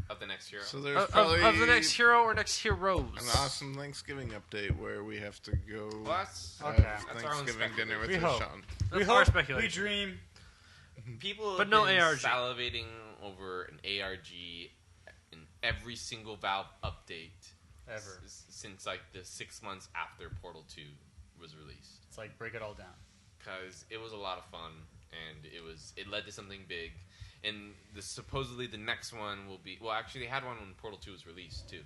of the next hero? So there's of probably the next hero or next heroes. an awesome Thanksgiving update where we have to go Well, that's Okay. have That's our own Thanksgiving dinner with We the hope. Sean. We That's our hope, we speculation. dream. people have But no been ARG. salivating over an ARG in every single Valve update Ever. since like the 6 months after Portal 2 was released. It's like break it all down. Because it was a lot of fun and it led to something big. And supposedly the next one will be actually they had one when Portal 2 was released too,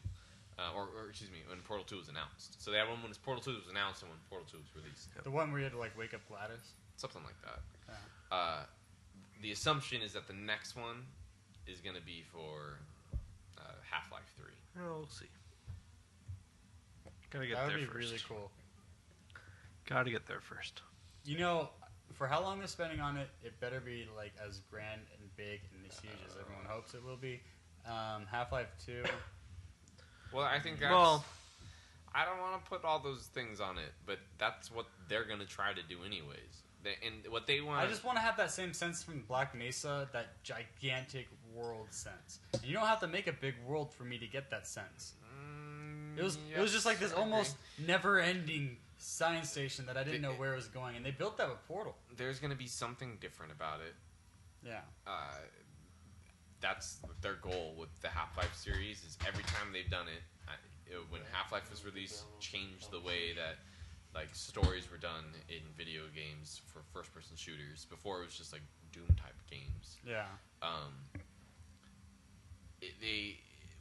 or excuse me, when Portal 2 was announced. So they had one when Portal 2 was announced and when Portal 2 was released, The one where you had to like wake up Gladys. something like that. Yeah. The assumption is that the next one is going to be for Half-Life 3. Oh, we'll see. Gotta get That would there be first. really cool. Gotta get there first. You know, for how long they're spending on it, it better be like as grand and big and as huge as everyone hopes it will be. Half-Life 2. Well, I think that's. Well- I don't want to put all those things on it, but that's what they're going to try to do anyways. And what they want. I just want to have that same sense from Black Mesa, that gigantic world sense. And you don't have to make a big world for me to get that sense. It was just like this almost never-ending science station that I didn't know where it was going, and they built that with Portal. There's going to be something different about it. Yeah. That's their goal with the Half-Life series. Is every time they've done it, when Half-Life was released, changed the way that like stories were done in video games for first-person shooters. Before it was just like Doom type games. Yeah.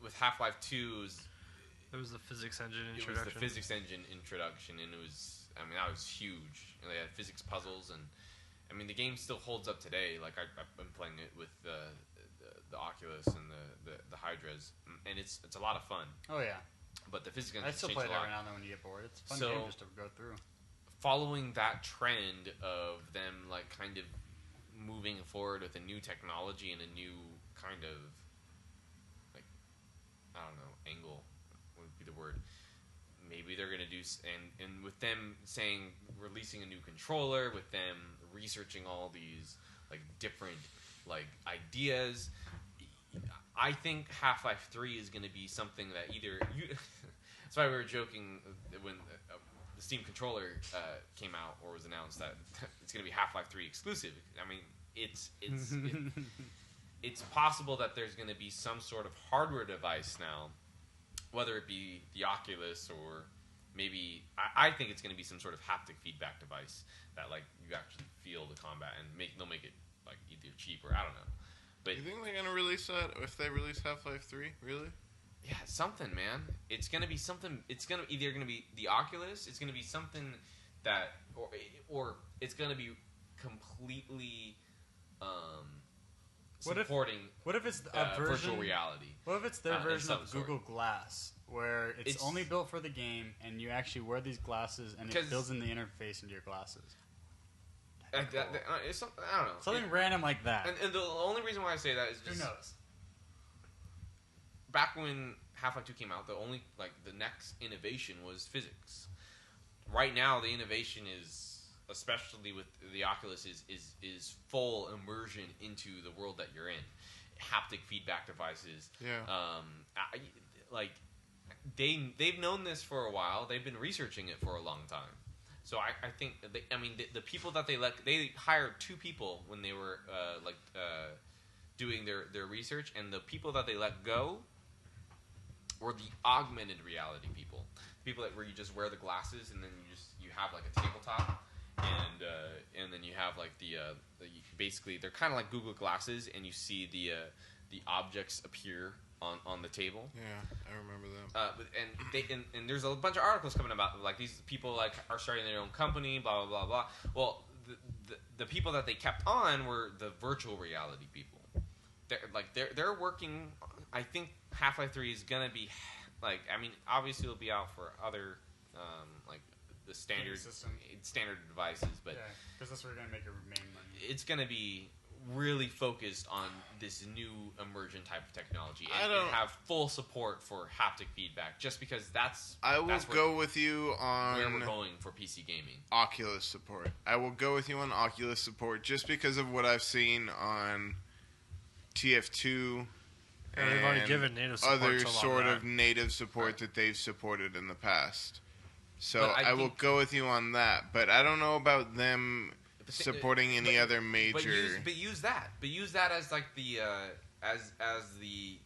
With Half-Life 2 It was the physics engine it was introduction. the physics engine introduction, and it was that was huge. And they had physics puzzles, and the game still holds up today. Like I've been playing it with the Oculus and the Hydras, and it's a lot of fun. Oh, yeah. But the physics engine I still changed play a it lot. every now and then when you get bored. It's a fun So- game just to go through. Following that trend of them like kind of moving forward with a new technology and a new kind of like angle would be the word. Maybe they're gonna do and with them saying releasing a new controller, with them researching all these like different like ideas. I think Half-Life 3 is going to be something that either you. That's why we were joking when the Steam controller came out or was announced that it's going to be Half-Life 3 exclusive. It's possible that there's going to be some sort of hardware device now, whether it be the Oculus or maybe I think it's going to be some sort of haptic feedback device that like you actually feel the combat and they'll make it like either cheap or I don't know. But You think they're gonna release that if they release Half-Life 3? Really? yeah, something, man. It's gonna be something. It's either gonna be the Oculus. It's gonna be something that, or it's gonna be completely supporting What if it's a version? virtual reality. What if it's their in version some of sort. Google Glass, where it's only built for the game, and you actually wear these glasses, and it 'Cause- builds in the interface into your glasses? It's something, I don't know. Something random like that. And the only reason why I say that is Who just knows? back when Half-Life 2 came out, the next innovation was physics. Right now, the innovation is, especially with the Oculus, is full immersion into the world that you're in. Haptic feedback devices. Yeah. They've known this for a while. They've been researching it for a long time. So I think the people that they hired 2 people when they were doing their research, and the people that they let go were the augmented reality people. People where you just wear the glasses and then you have like a tabletop, and then you have like the basically they're kind of like Google Glasses, and you see the objects appear on the table. Yeah, I remember that. And there's a bunch of articles coming about like these people like are starting their own company, blah blah blah blah. Well, the people that they kept on were the virtual reality people. They're working. I think Half-Life 3 is gonna be like, I mean, obviously it'll be out for other like the standard devices, but because that's where you're gonna make your main money. it's gonna be really focused on this new immersion type of technology and have full support for haptic feedback, just because I will go with you on where we're going for PC gaming. Oculus support. I will go with you on Oculus support just because of what I've seen on TF2 Yeah, they've already given native support other to a lot sort of of native support that they've supported in the past. So But I I will think- go with you on that, but I don't know about them supporting any other major. But use that. But use that as like the as the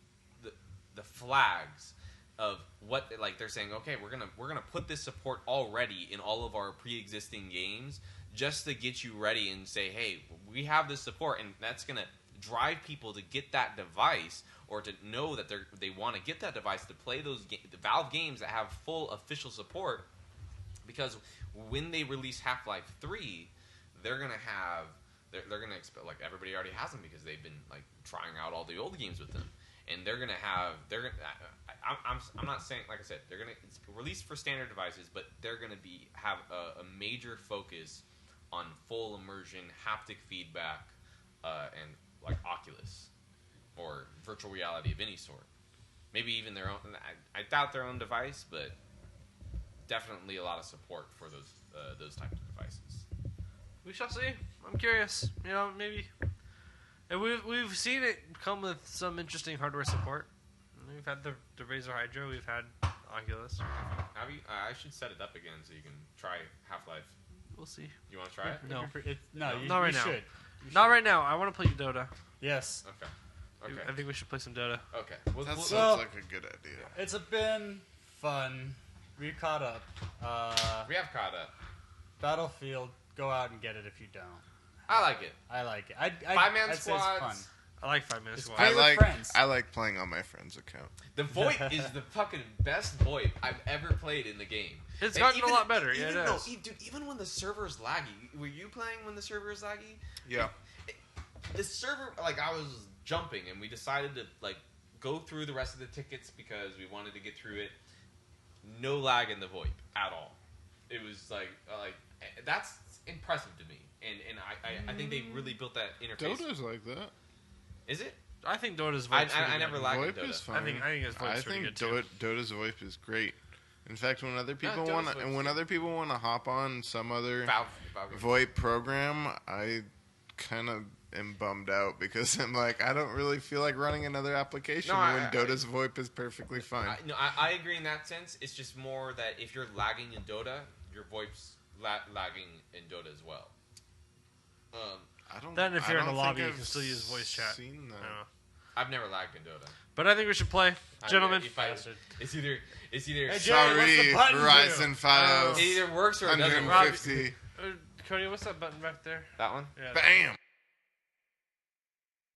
flags of what, like, they're saying. Okay, we're gonna put this support already in all of our pre-existing games just to get you ready and say, hey, we have this support, and that's gonna drive people to get that device or to know that they want to get that device to play those the Valve games that have full official support. Because when they release Half-Life 3, they're gonna expect, like, everybody already has them because they've been like trying out all the old games with them, and I'm not saying, like I said, it's released for standard devices, but they're gonna have a major focus on full immersion, haptic feedback, and like Oculus or virtual reality of any sort. Maybe even their own. I doubt their own device, but definitely a lot of support for those types of devices. We shall see. I'm curious. You know, maybe. And we've seen it come with some interesting hardware support. We've had the Razer Hydro. We've had Oculus. I should set it up again so you can try Half-Life. We'll see. You want to try it? No. Not right now. should. Not right now. I want to play Dota. Yes. Okay. I think we should play some Dota. Okay. That well, sounds like a good idea. It's been fun. We caught up. We have caught up. Battlefield. Go out and get it if you don't. I like it. I like it. Five-man I'd say it's squads. fun. I like 5 minutes. It's Squad. Play with friends. I like playing on my friend's account. The VoIP is the fucking best VoIP I've ever played in the game. It's And gotten a lot better. Yeah, it is. Dude, even when the server's laggy, were you playing when the server's laggy? Yeah. The server, like, I was jumping, and we decided to, like, go through the rest of the tickets because we wanted to get through it. No lag in the VoIP at all. It was like that's impressive to me, and I think they really built that interface. Dota's like that. Is it? I think Dota's I VoIP's never good. lagged in VoIP is Dota. fine. I think his VoIP's pretty good too. Dota's VoIP is great. In fact, when other people Dota's VoIP's want other people want to hop on some other Valve VoIP program, I kind of am bummed out because I'm like, I don't really feel like running another application when Dota's VoIP is perfectly fine. I agree in that sense. It's just more that if you're lagging in Dota, your VoIP's lagging in Dota as well. Then if you're in a don't lobby, think you can still use voice chat. Seen that. I don't know. I've never lagged in Dota. But I think we should play, gentlemen. It's either Hey, Jerry, Sorry, what's the button Verizon do? 5 it either works or it doesn't work. 150. Cody, what's that button back there? That one? Yeah. Bam.